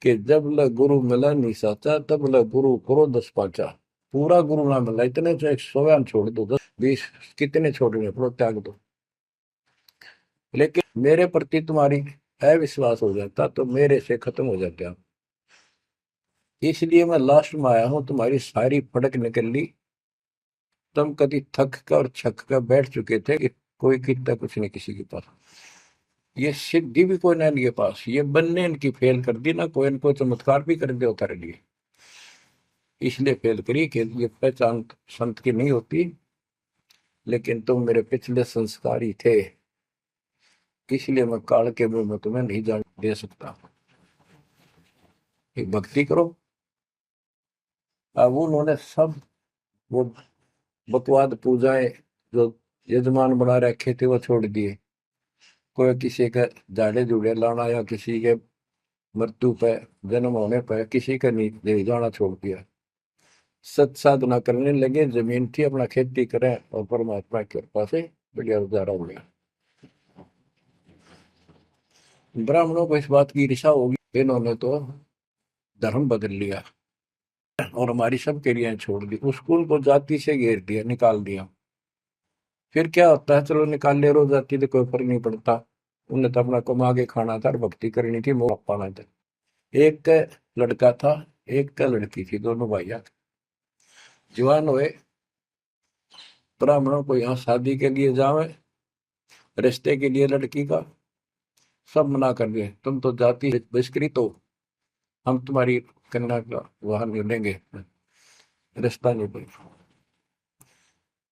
कि जब ल गुरु मिला नहीं साचा, तब ल गुरु करो 10 पाचा। पूरा गुरु ना मिला, इतने तो 100 छोड़ दो, 10 20 कितने छोड़ने पड़ो, त्याग दो। लेकिन मेरे प्रति तुम्हारी अविश्वास हो जाता तो मेरे से खत्म हो जाते आप। इसलिए मैं लास्ट में आया हूं, तुम्हारी सारी फड़क निकल ली। तुम कभी थक कर और छक कर बैठ चुके थे कि कोई कितना कुछ नहीं किसी के पास। ये सिद्धि भी कोई ना इनके पास, ये बनने इनकी फेल कर दी ना, कोई इनको चमत्कार भी कर दे उतारे लिए। इसलिए फेल करी कि ये पहचान संत की नहीं होती। लेकिन तुम मेरे पिछले संस्कारी थे, इसलिए मैं काल के मुंह में तुम्हें नहीं जान दे सकता। एक भक्ति करो। अब उन्होंने सब वो बकवाद पूजाएं जो यजमान बना रखे थे वो छोड़ दिए। कोई किसी के झाड़े झूड़े लाना या किसी के मृत्यु पे, जन्म होने पर किसी का नहीं ले जाना छोड़ दिया। सत साधना करने लगे, जमीन थी अपना खेती करें और परमात्मा की कृपा से बढ़िया गुजारा हो गया। ब्राह्मणों को इस बात की ईर्षा होगी, इन्होंने तो धर्म बदल लिया और हमारी सब क्रियाएं छोड़ दी, उस कुल को जाति से घेर दिया, निकाल दिया। फिर क्या होता है, चलो निकाल ले रो जाति तो कोई फर्क नहीं पड़ता। उन्हें तो अपना कमा के खाना था और भक्ति करनी थी, मोह पाना था। एक का लड़का था, एक का लड़की थी, दोनों भैया जवान हुए। ब्राह्मणों को यहाँ शादी के लिए जावे, रिश्ते के लिए लड़की का सब मना कर दिए, तुम तो जाति बहिष्कृत हो, हम तुम्हारी कन्या का वहां नहीं लेंगे, रिश्ता नहीं देंगे।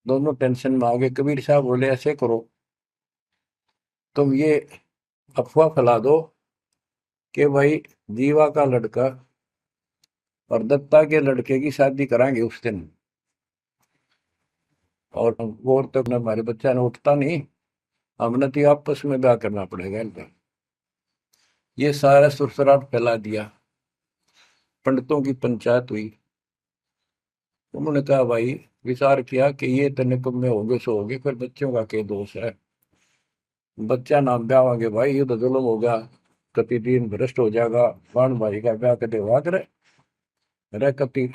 दोनों टेंशन में आ गए। कबीर साहब बोले ऐसे करो, तुम ये अफवाह फैला दो कि भाई जीवा का लड़का और दत्ता के लड़के की शादी कराएंगे उस दिन, और वो तक न हमारे बच्चा ने उठता नहीं, हमने तो आपस में ब्याह करना पड़ेगा इनका। ये सारा सुरसराट फैला दिया, पंडितों की पंचायत हुई। उन्होंने कहा भाई, विचार किया कि ये तने कब में होंगे सो होंगे, फिर बच्चों का क्या दोष है, बच्चा नाम ब्यावांगे भाई, ये तो जुल्म हो गया, कति दिन भ्रष्ट हो जाएगा। बाण भाई का ब्याह कदे हुआ करे, रह कति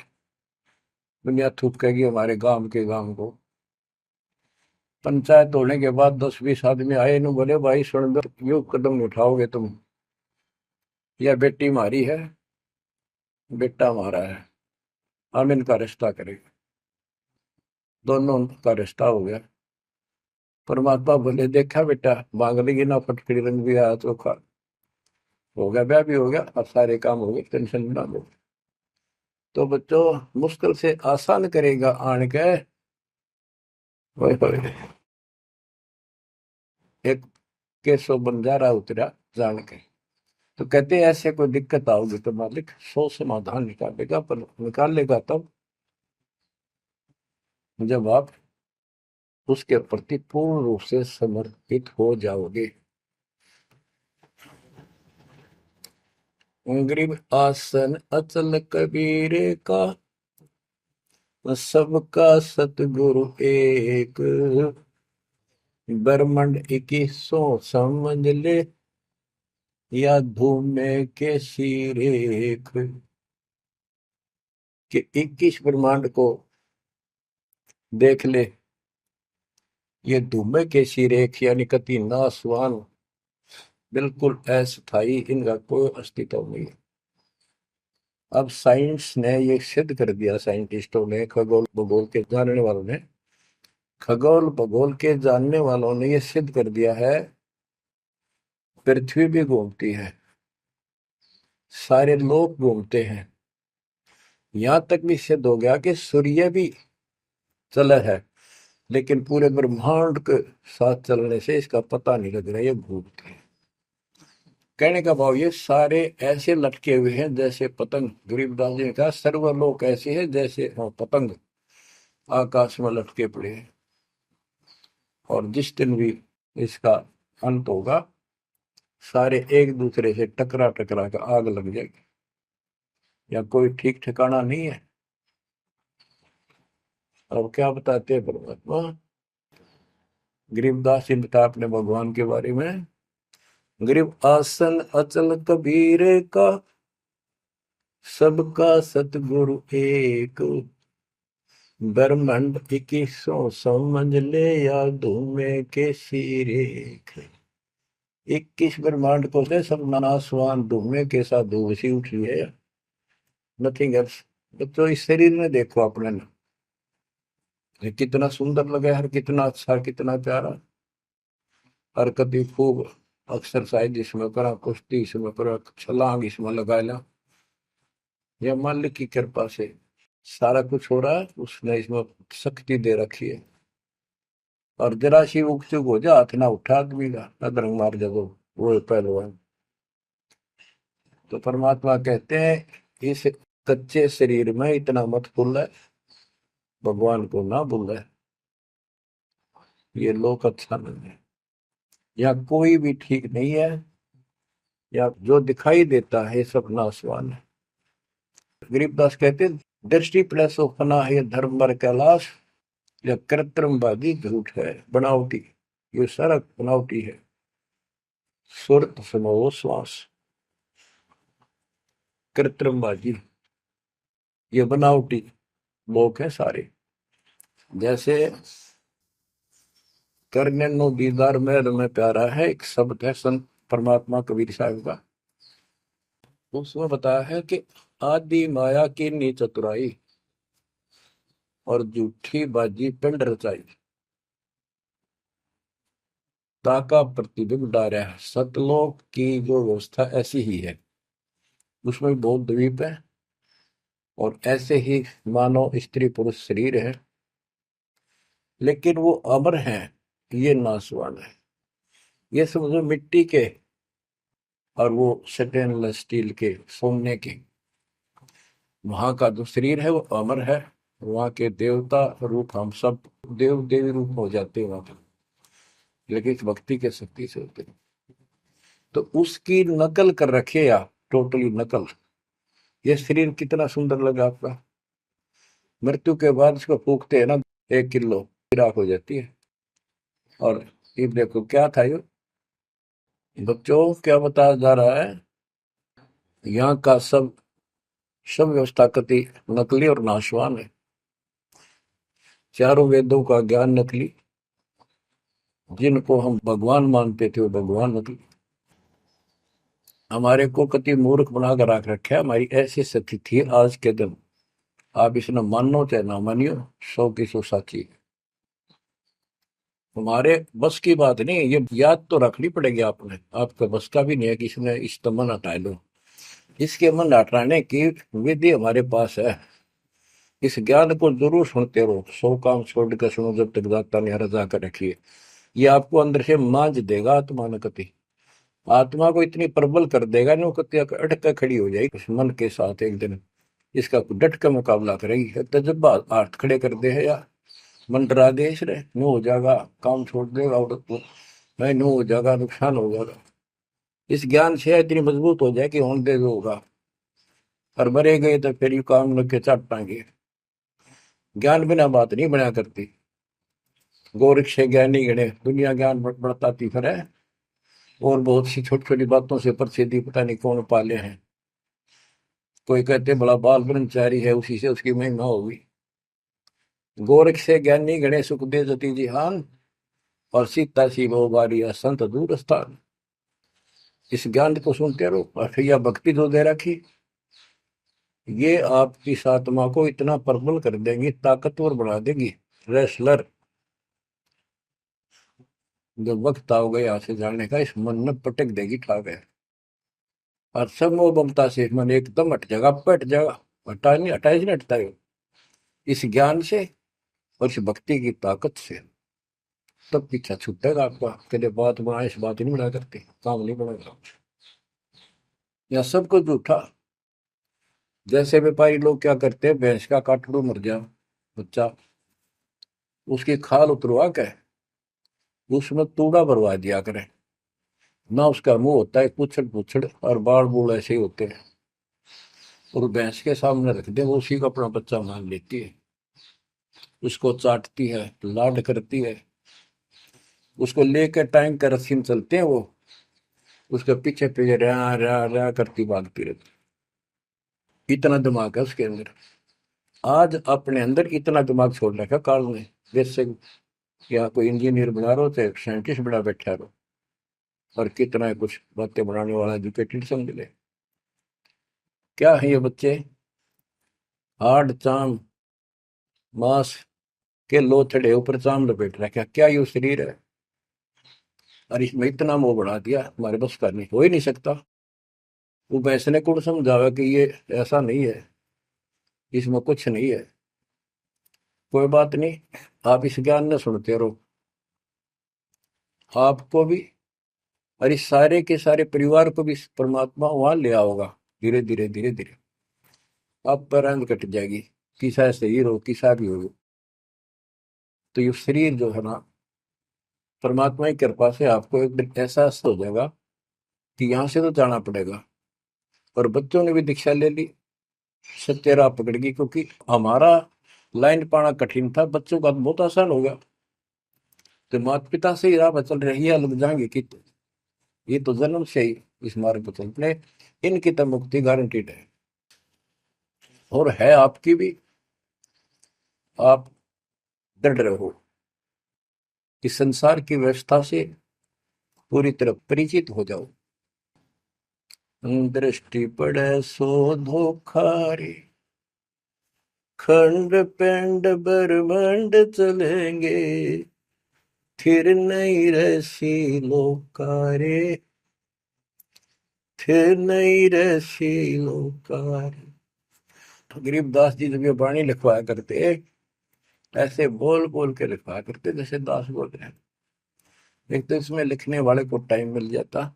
दुनिया थूकेगी हमारे गांव के गांव को। पंचायत होने के बाद 10-20 आदमी आए, इन्हों बोले भाई सुन दो, यो कदम नहीं उठाओगे तुम, यह बेटी हमारी है, बेटा हमारा है, हम इनका रिश्ता करेंगे। दोनों का रिश्ता हो गया। परमात्मा बोले देखा बेटा, मांग लेगी ना फटकड़ी, रंग भी आया चोखा, हो गया ब्याह भी हो गया, अब सारे काम हो गए, टेंशन ना लो। तो बच्चों, मुश्किल से आसान करेगा आन के, ओए होए, एक केसो बंजारा उतरा जान के। तो कहते हैं ऐसे कोई दिक्कत आओगी तो मालिक 100 समाधान निकालेगा, पर निकालेगा तब जब आप उसके प्रति पूर्ण रूप से समर्पित हो जाओगे। गरीब आसन अचल कबीर का, सबका सतगुरु एक, ब्रह्मंड इक्कीसों समझ ले, या धूमे के सिरेख। कि 21 ब्रह्मांड को देख ले, ये धूमे के सिरेख यानी कति नासवान, बिल्कुल अस्थाई, इनका कोई अस्तित्व नहीं है। अब साइंस ने ये सिद्ध कर दिया, साइंटिस्टों ने, खगोल भूगोल के जानने वालों ने, खगोल भूगोल के जानने वालों ने ये सिद्ध कर दिया है, पृथ्वी भी घूमती है, सारे लोग घूमते हैं, यहां तक भी सिद्ध हो गया कि सूर्य भी चला है, लेकिन पूरे ब्रह्मांड के साथ चलने से इसका पता नहीं लग रहा, ये घूमते हैं। कहने का भाव ये सारे ऐसे लटके हुए हैं जैसे पतंग। गरीबदास जी ने कहा सर्वलोक ऐसे है जैसे पतंग आकाश में लटके पड़े हैं, और जिस दिन भी इसका अंत होगा, सारे एक दूसरे से टकरा टकरा कर आग लग जाएगी, या कोई ठीक ठिकाना नहीं है। अब क्या बताते हैं परमात्मा, गरीबदास जी बता अपने भगवान के बारे में, गरीब आसन अचल कबीर का, सबका सतगुरु एक, ब्रह्मांड इक्कीसों समझ ले, या धूमे के सिरेख। 21 ब्रह्मांड को से सब नासवान धूमे के साथ धूसी उठी है, नथिंग एल्स। बच्चों इस शरीर में देखो अपने ना, ये कितना सुंदर लगा है, कितना अच्छा, कितना प्यारा। हरकत ही खूब, एक्सरसाइज इसमें करा, कुश्ती इसमें करा, छलांग इसमें लगा ला। यह मालिक की कृपा से सारा कुछ हो रहा है, उसने इसमें शक्ति दे रखी है। और जरा सी उग चुक हो जा, हाथ ना उठा आदमी का, अदरंग मार जब वो पहलवान। तो परमात्मा कहते हैं इस कच्चे शरीर में इतना मत भूल, भगवान को ना भूल। ये लोक अच्छा नहीं है, या कोई भी ठीक नहीं है, या जो दिखाई देता है सब नाशवान है। गरीबदास कहते हैं, दृष्टि प्लस फना है धर्म पर कैलाश, या कृत्रिमवादी झूठ है बनावटी। ये सारा बनावटी है। सुरत समो श्वास, कृत्रिमवादी, ये बनावटी लोग हैं सारे। जैसे करने नो दीदार में प्यारा है, एक शब्द है संत परमात्मा कबीर साहब का। उसमें बताया है कि आदि माया की नी चतुराई, और झूठी बाजी पिंड रचाई, ताका प्रतिबिंब डारा है। सतलोक की जो व्यवस्था ऐसी ही है, उसमें भी बहुत द्वीप है, और ऐसे ही मानव स्त्री पुरुष शरीर है, लेकिन वो अमर हैं, ये नासवान है। ये समझो मिट्टी के, और वो स्टेनलेस स्टील के, सोने के। वहां का जो शरीर है वो अमर है, वहां के देवता रूप हम सब देव देवी रूप हो जाते हैं वहां पर, लेकिन इस भक्ति के शक्ति से होते हैं। तो उसकी नकल कर रखे आप, टोटली नकल। ये शरीर कितना सुंदर लगा आपका, मृत्यु के बाद इसको फूकते हैं ना, 1 किलो राख हो जाती है। और ये देखो क्या था ये बच्चों, क्या बताया जा रहा है, यहाँ का सब सब व्यवस्था कति नकली और नाशवान है। चारों वेदों का ज्ञान नकली, जिनको हम भगवान मानते थे वो भगवान नकली। हमारे को कति मूर्ख बना कर रख रखे है। हमारी ऐसी स्थिति थी आज के दिन, आप इसने मानो चाहे ना मानियो, 100 की 100 साची है। हमारे बस की बात नहीं, ये याद तो रखनी पड़ेगी आपने, आपका बस का भी नहीं है कि इसने इस मन हटा लो। इसके मन हटाने की विधि हमारे पास है। इस ज्ञान को जरूर सुनते रहो, 100 काम छोड़ कर सुनो जब तक दाता ने रजा कर रखी है। ये आपको अंदर से मांझ देगा आत्मा न कति, आत्मा को इतनी प्रबल कर देगा ना, कति अटक कर खड़ी हो जाएगी उस मन के साथ एक दिन। इसका डट का मुकाबला करेगी, तजब्बा हाथ खड़े कर दे है या मन डरा दे इसने, नो हो जाएगा, काम छोड़ देगा, और मैं नो हो जाएगा, नुकसान हो जाएगा। इस ज्ञान से इतनी मजबूत हो जाए कि होने दे जो होगा, और मरे गए तो फिर यू काम लग के चट पाएंगे। ज्ञान बिना बात नहीं बना करती। गोरख से ज्ञानी गणे, दुनिया ज्ञान बढ़ताती फिर है, और बहुत सी छोटी छोटी बातों से प्रसिद्धि पता नहीं कौन पाले हैं। कोई कहते बड़ा बाल ब्रह्मचारी है, उसी से उसकी महिमा होगी। गोरख से ज्ञानी गणे सुख दे जति जिहान, और सीता सी वो बारिया संत दूर स्थान। इस ज्ञान को सुनते रहो, और फिर यह भक्ति जो दे रखी, ये आपकी आत्मा को इतना प्रबल कर देंगी, ताकतवर बना देगी, रेसलर। जब वक्त आओ गया यहाँ से जाने का, इस मन में पटक देगी ठा गया, और सब मोह ममता से मन एकदम हट जाएगा, पट जाएगा। हटा नहीं, हटा ही नहीं हटता है इस ज्ञान से और इस भक्ति की ताकत से। तब पीछा छूटेगा आपका, कहते बात बना, इस बात नहीं बना करते, काम नहीं बनेगा। या सब कुछ झूठा। जैसे व्यापारी लोग क्या करते हैं, भैंस का काटड़ू मर गया बच्चा, उसकी खाल उतरवा के उसमें तूड़ा भरवा दिया करें ना। उसका मुंह होता है पुछड़ पुछड़, और बाल बूल ऐसे ही होते हैं, और भैंस के सामने रख दे, वो उसी को अपना बच्चा मान लेती है, उसको चाटती है, लाड करती है। उसको लेकर टाइम का रस्सी में चलते हैं वो, उसके पीछे पीछे रहा रहा रहा करती भागती रहती। इतना दिमाग है उसके अंदर। आज अपने अंदर इतना दिमाग छोड़ रखा काल ने, जैसे या कोई इंजीनियर बना रहो चाहे साइंटिस्ट बना बैठा रहो, और कितना कुछ बातें बनाने वाला एजुकेटेड समझ ले। क्या है ये बच्चे, हाड़ चाम मांस के लोथड़े ऊपर चाम लपेट रखा, क्या ये शरीर है? और इसमें इतना मोह बढ़ा दिया, हमारे बस का नहीं, हो ही नहीं सकता। वो वैसे ने कौन समझावा कि ये ऐसा नहीं है, इसमें कुछ नहीं है। कोई बात नहीं, आप इस ज्ञान न सुनते रहो, आपको भी और इस सारे के सारे परिवार को भी परमात्मा वहां ले आओगा। धीरे धीरे धीरे धीरे आप पर रंग कट जाएगी, किसा शरीर हो किसा भी हो। तो ये शरीर जो है ना, परमात्मा की कृपा से आपको एक दिन एहसास हो जाएगा कि यहाँ से तो जाना पड़ेगा। और बच्चों ने भी दीक्षा ले ली, सत्य राह पकड़ गई, क्योंकि हमारा लाइन पाना कठिन था, बच्चों का तो बहुत आसान हो गया। तो माता पिता से ही राह पर चल रही है, लग जाएंगे कि ये तो जन्म से ही इस मार्ग पर चलते, इनकी तो मुक्ति गारंटीड है। और है आपकी भी, आप दृढ़ रहो कि संसार की व्यवस्था से पूरी तरह परिचित हो जाओ। दृष्टि पड़े सो धोखा रे, खंड पिंड ब्रह्मांड चलेंगे, फिर नहीं रसी लोकारे, फिर नहीं रसी लोकारे। तो गरीबदास जी जब ये वाणी लिखवाया करते, ऐसे बोल बोल के लिखवाया करते जैसे दास बोल रहे हैं। एक तो इसमें लिखने वाले को टाइम मिल जाता,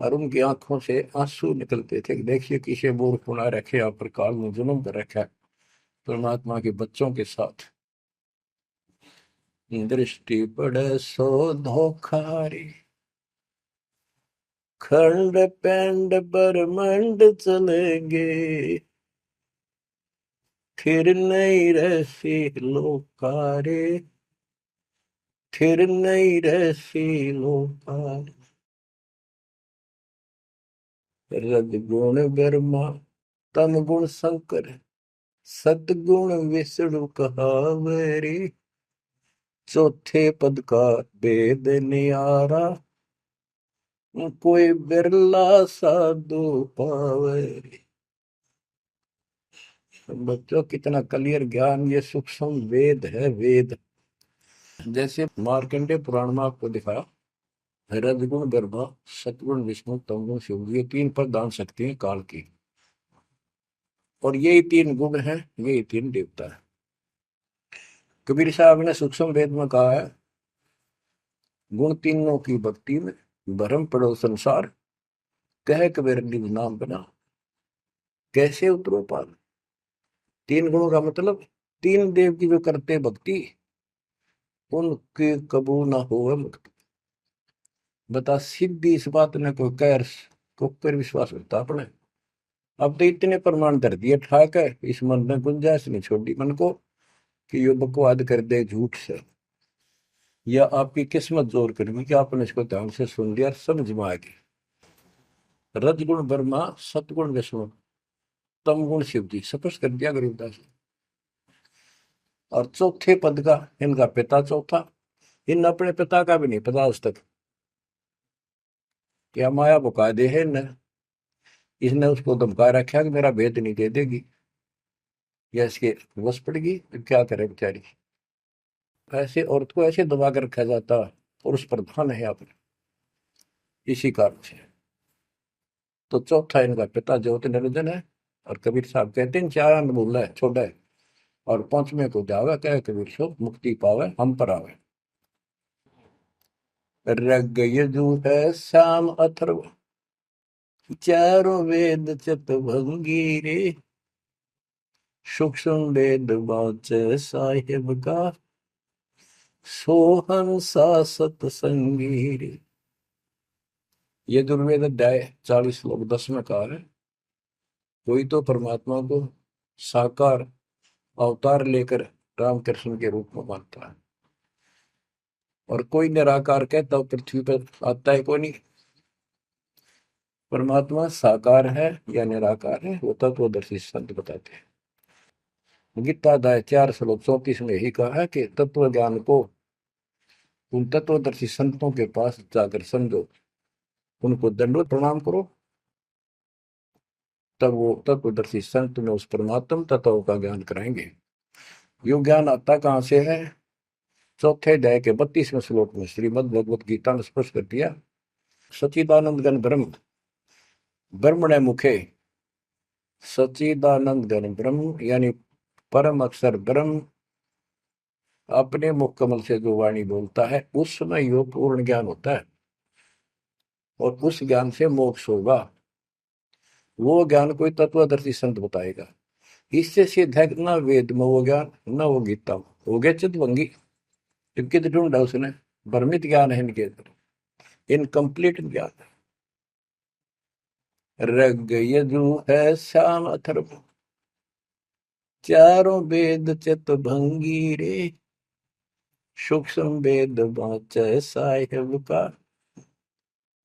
और उनकी आंखों से आंसू निकलते थे कि देखिए किसे मूर्ख बना रखे, आप पर काल ने जुल्म कर रखा है परमात्मा के बच्चों के साथ। दृष्टि पड़े सो धोखा रे, खंड पिंड ब्रह्मांड चलेंगे, फिर नहीं रहसी लोकारे, फिर नहीं रहसी लोकारे। रजगुण ब्रह्मा तम गुण शंकर, सतगुण विष्णु कहावरे, चौथे पद का वेद नियारा, कोई बिरला साधु पावे। बच्चों कितना क्लियर ज्ञान, ये सूक्ष्म वेद है, वेद। जैसे मार्कंडे पुराण में आपको दिखाया, रजगुण ब्रह्मा, सतगुण विष्णु, तमगुण शिव, ये तीन प्रधान शक्ति हैं काल की। और यही तीन गुण हैं, यही तीन देवता है। कबीर साहब ने सूक्ष्म वेद में कहा है, गुण तीनों की भक्ति में भरम पड़ो संसार, कह कबीर निज नाम बना, कैसे उतरो पार। तीन गुणों का मतलब, तीन देव की जो करते भक्ति, उनके कबू ना हो मुक्ति। बता सीधी इस बात ने कोई कह को पर विश्वास करता अपने। अब तो इतने प्रमाण धर दिए ठाक है, इस मन ने गुंजाइश नहीं छोड़ी मन को कि यो बकवाद कर दे झूठ से, या आपकी किस्मत जोर करनी कि आपने इसको ध्यान से सुन लिया और समझ में आ गई। रजगुण ब्रह्मा, सतगुण विष्णु, तम गुण शिव जी, स्पष्ट कर दिया गरीबदास ने। और चौथे पद का इनका पिता चौथा, इन अपने पिता का भी नहीं पता आज तक, क्या माया बुका दे है न, इसने उसको धमका रखा कि मेरा भेद नहीं दे देगी, या इसके वश पड़ेगी तो क्या करे बेचारी। ऐसे औरत को ऐसे दबा कर रखा जाता, पुरुष प्रधान है आपने, इसी कारण से। तो चौथा इनका पिता ज्योति निरंजन है। और कबीर साहब कहते हैं चार बोला है छोड़ा है, और पांचवें को जावे कह कबीर सो, मुक्ति पावे हम पर आवे। रग यजु है श्याम अथर्व, चारों वेद चत भंगी रे, सूक्ष्म वेद बाचे साहिब का, सोहन सा सतसंगी रे। ये दुर्वेद अध्याय 40 श्लोक 10 में कहा है, कोई तो परमात्मा को साकार अवतार लेकर रामकृष्ण के रूप में मानता है, और कोई निराकार कहता है, पृथ्वी पर आता है कोई नहीं। परमात्मा साकार है या निराकार है, वो तत्वदर्शी संत बताते हैं। गीता अध्याय 4 श्लोक 34 में ही कहा है कि तत्व ज्ञान को उन तत्वदर्शी संतों के पास जाकर समझो, उनको दंडवत प्रणाम करो, तब वो तत्वदर्शी संत में उस परमात्म तत्व का ज्ञान कराएंगे। यो ज्ञान आता कहाँ से है? चौथे अध्याय के 32वें श्लोक में श्रीमद् भगवत गीता ने स्पष्ट कर दिया। सच्चिदानंद घन ब्रह्म ब्रह्मणे मुखे, सच्चिदानंद घन ब्रह्म यानी परम अक्षर ब्रह्म अपने मुख कमल से जो वाणी बोलता है उस समय यो पूर्ण ज्ञान होता है और उस ज्ञान से मोक्ष होगा। वो ज्ञान कोई तत्वदर्शी संत बताएगा। इससे सिद्ध है ना वेद में वो ज्ञान ना वो गीता में। हो गया चितवंगी, इनके तो ढूंढा उसने, भ्रमित ज्ञान है इनके अंदर, इनकम्प्लीट ज्ञान है। रग यजु है श्याम अथर्व, चारों वेद चित भंगी रे, सूक्ष्म वेद बाँचै साहेब का,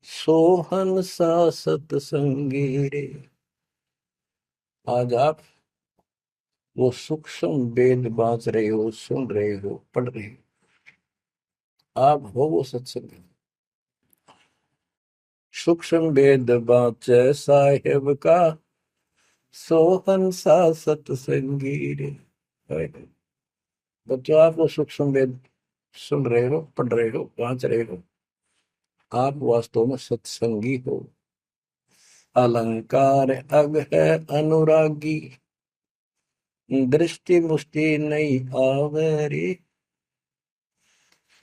सोहन सा सतसंगी रे। आज आप वो सूक्ष्म वेद बाँच रहे हो, सुन रहे हो, पढ़ रहे हो, आप हो वो सत्संग। सूक्ष्म वेद बाँचै साहेब का, सोहन सा सतसंगी रे। बच्चों आप वो सूक्ष्म वेद सुन रहे हो, पढ़ रहे हो, बाँच रहे हो, आप वास्तव में सत्संगी हो। अलंकार अग है अनुरागी, दृष्टि मुष्टि नहीं आवरी,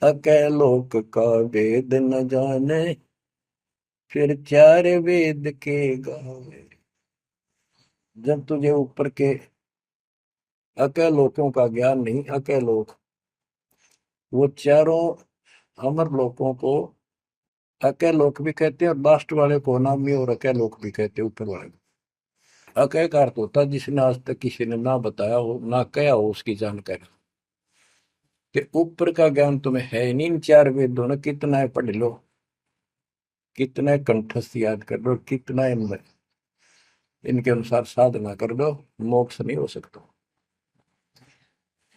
अकैलोक का वेद न जाने, फिर चार वेद के गावे। जब तुझे ऊपर के अकैलोकों का ज्ञान नहीं, अकैलोक वो चारों अमर लोकों को अकैलोक भी कहते हैं और लास्ट वाले को अनामी और अकैलोक भी कहते हैं। ऊपर वाले को अकय का अर्थ होता है जिसने आज तक किसी ने ना बताया हो ना कहा हो उसकी जानकारी। कि ऊपर का ज्ञान तुम्हें है नहीं, इन चार वेदों ने कितना है पढ़ लो, कितना कंठस्थ याद कर लो, कितना इनके अनुसार साधना कर दो, मोक्ष नहीं हो सकता।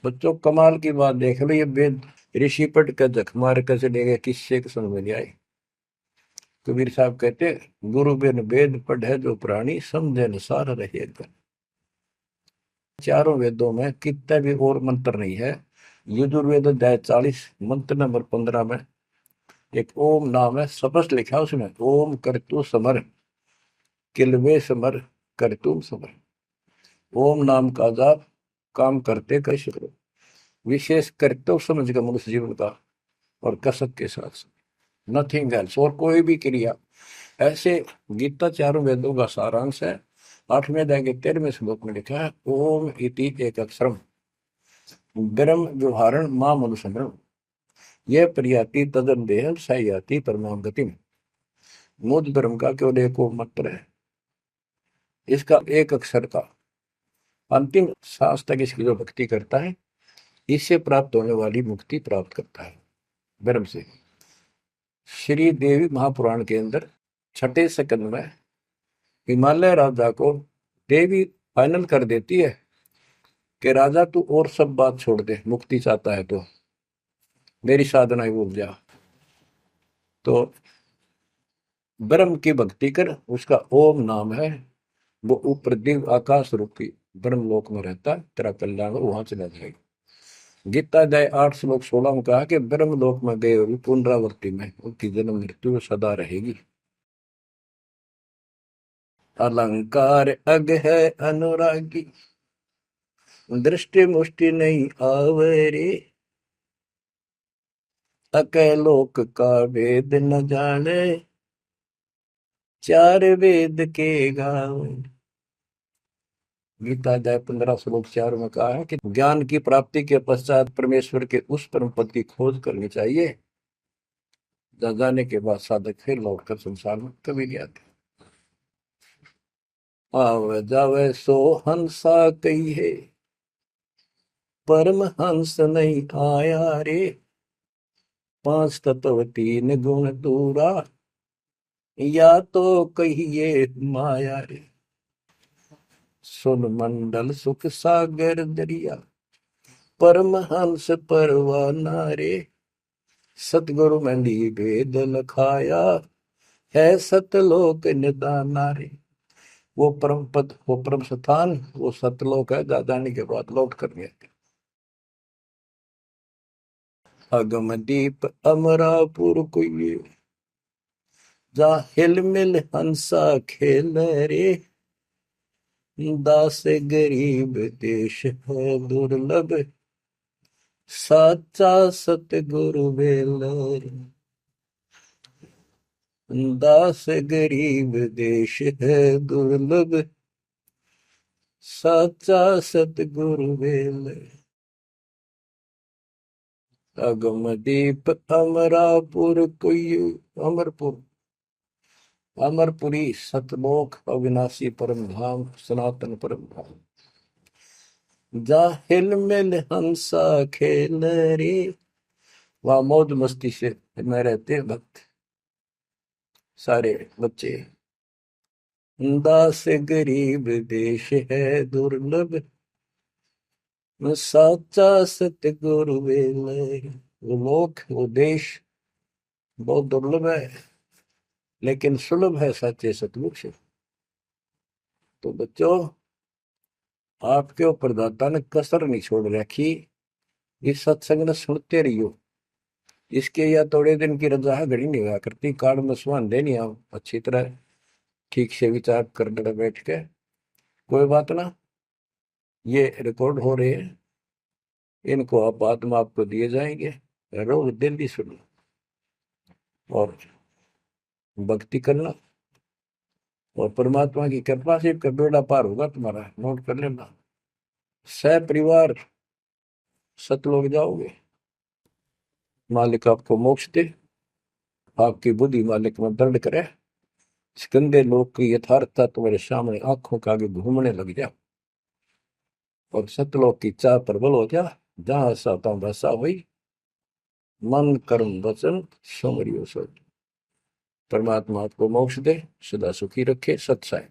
बच्चों कमाल की बात देख लो, ये वेद ऋषि पट का जख मार कर चले गए, किससे समझ में नहीं आई। कबीर साहब कहते गुरु बिन वेद पढ़े जो प्राणी, समझे अनुसार रहे। चारों वेदों में कितना भी और मंत्र नहीं है। यजुर्वेद अध्याय 40 मंत्र नंबर 15 में एक ओम नाम है, स्पष्ट लिखा उसमें, ओम करतु समर किलवे समर करतुम समर। ओम नाम का जाप काम करते कैसे करो, विशेष कर्तव्य समझ कर मनुष्य जीवन का और कसक के साथ, नथिंग एल्स, और कोई भी क्रिया। ऐसे गीता चारों वेदों का सारांश है। 8वें अध्याय के 13वें श्लोक में लिखा है, ओम इति एक अक्षरम ब्रह्म व्यवहारण मां मनुष्य, यह प्रियाति तदन देह सयाति परमाम गति। मुझ ब्रह्म का केवल एक मंत्र है, इसका एक अक्षर का अंतिम सांस तक इसकी जो भक्ति करता है, इससे प्राप्त होने वाली मुक्ति प्राप्त करता है ब्रह्म से। श्री देवी महापुराण के अंदर 6ठे स्कंद में हिमालय राजा को देवी फाइनल कर देती है कि राजा तू और सब बात छोड़ दे, मुक्ति चाहता है तो मेरी साधना ही भूल जा, तो ब्रह्म की भक्ति कर। उसका ओम नाम है, वो ऊपर दिव्य आकाश रूपी ब्रह्म लोक में रहता है, तेरा कल्याण वहां चला जाएगा। गीता अध्याय 8 श्लोक 16 में कहा कि ब्रह्म लोक में गए हुए पुनरावृत्ति में उनकी जन्म मृत्यु सदा रहेगी। अलंकार अग है अनुरागी, दृष्टि मुष्टि नहीं आवरे, अकैलोक का वेद न जाने, चार वेद के गावे। गीता अध्याय 15 श्लोक 4 में कहा है कि ज्ञान की प्राप्ति के पश्चात परमेश्वर के उस परम पद की खोज करनी चाहिए, जहाँ जाने के बाद साधक फिर लौटकर संसार में कभी नहीं आते। आवे जावे सो हंसा कही है, परम हंस नहीं आया रे, 5 तत्व 3 गुण दूरा, या तो कहिए माया रे। सुन मंडल सुख सागर दरिया, परमहंस परवाना रे, सतगुरु मंडी वेद लखाया, है सतलोक निदाना रे। वो परम पद, वो परम स्थान, वो सतलोक है, जहाँ जाने के बाद लौट कर गए। अगम दीप अमरापुर कोई, जा हिल मिल हंसा खेल रे, दास गरीब देश है दुर्लभ, साचा सतगुरु बेल रे। दास गरीब देश है दुर्लभ, साचा सतगुरु बेल। अगम दीप अमरापुर कोई, अमरपुर, अमरपुरी सतलोक अविनाशी परम धाम, सनातन परम धाम, जा हिल मिल हंसा खेल रे, वहां मौज मस्ती से में रहते हैं भक्त, सारे बच्चे। दास गरीब देश है दुर्लभ, साचा सतगुरु बेल। वो लोक, वो देश बहुत दुर्लभ है, लेकिन सुलभ है सच्चे सतगुरु से। तो बच्चों, आपके ऊपर दाता ने कसर नहीं छोड़ रखी, इस सत्संग ने सुनते रहियो। इसके या थोड़े दिन की रजा घड़ी नहीं हुआ करती, काल में सुहान देनी आप अच्छी तरह ठीक से विचार करने बैठ के। कोई बात ना, ये रिकॉर्ड हो रहे हैं, इनको आप बाद में आपको दिए जाएंगे, रोज दिल्ली सुनो और भक्ति करना, और परमात्मा की कृपा से का बेड़ा पार होगा तुम्हारा। नोट कर लेना, सह परिवार सतलोक जाओगे, मालिक आपको मोक्ष दे, आपकी बुद्धि मालिक में दर्द करे, इस गंदे लोग की यथार्थता तुम्हारे सामने आंखों के आगे घूमने लग जा, और सतलोक की चाह प्रबल हो जा, जहां साता भाषा हुई, मन कर्म वचन सुमरियो सो। परमात्मा आपको मोक्ष दे, सदा सुखी रखे। सत्साई।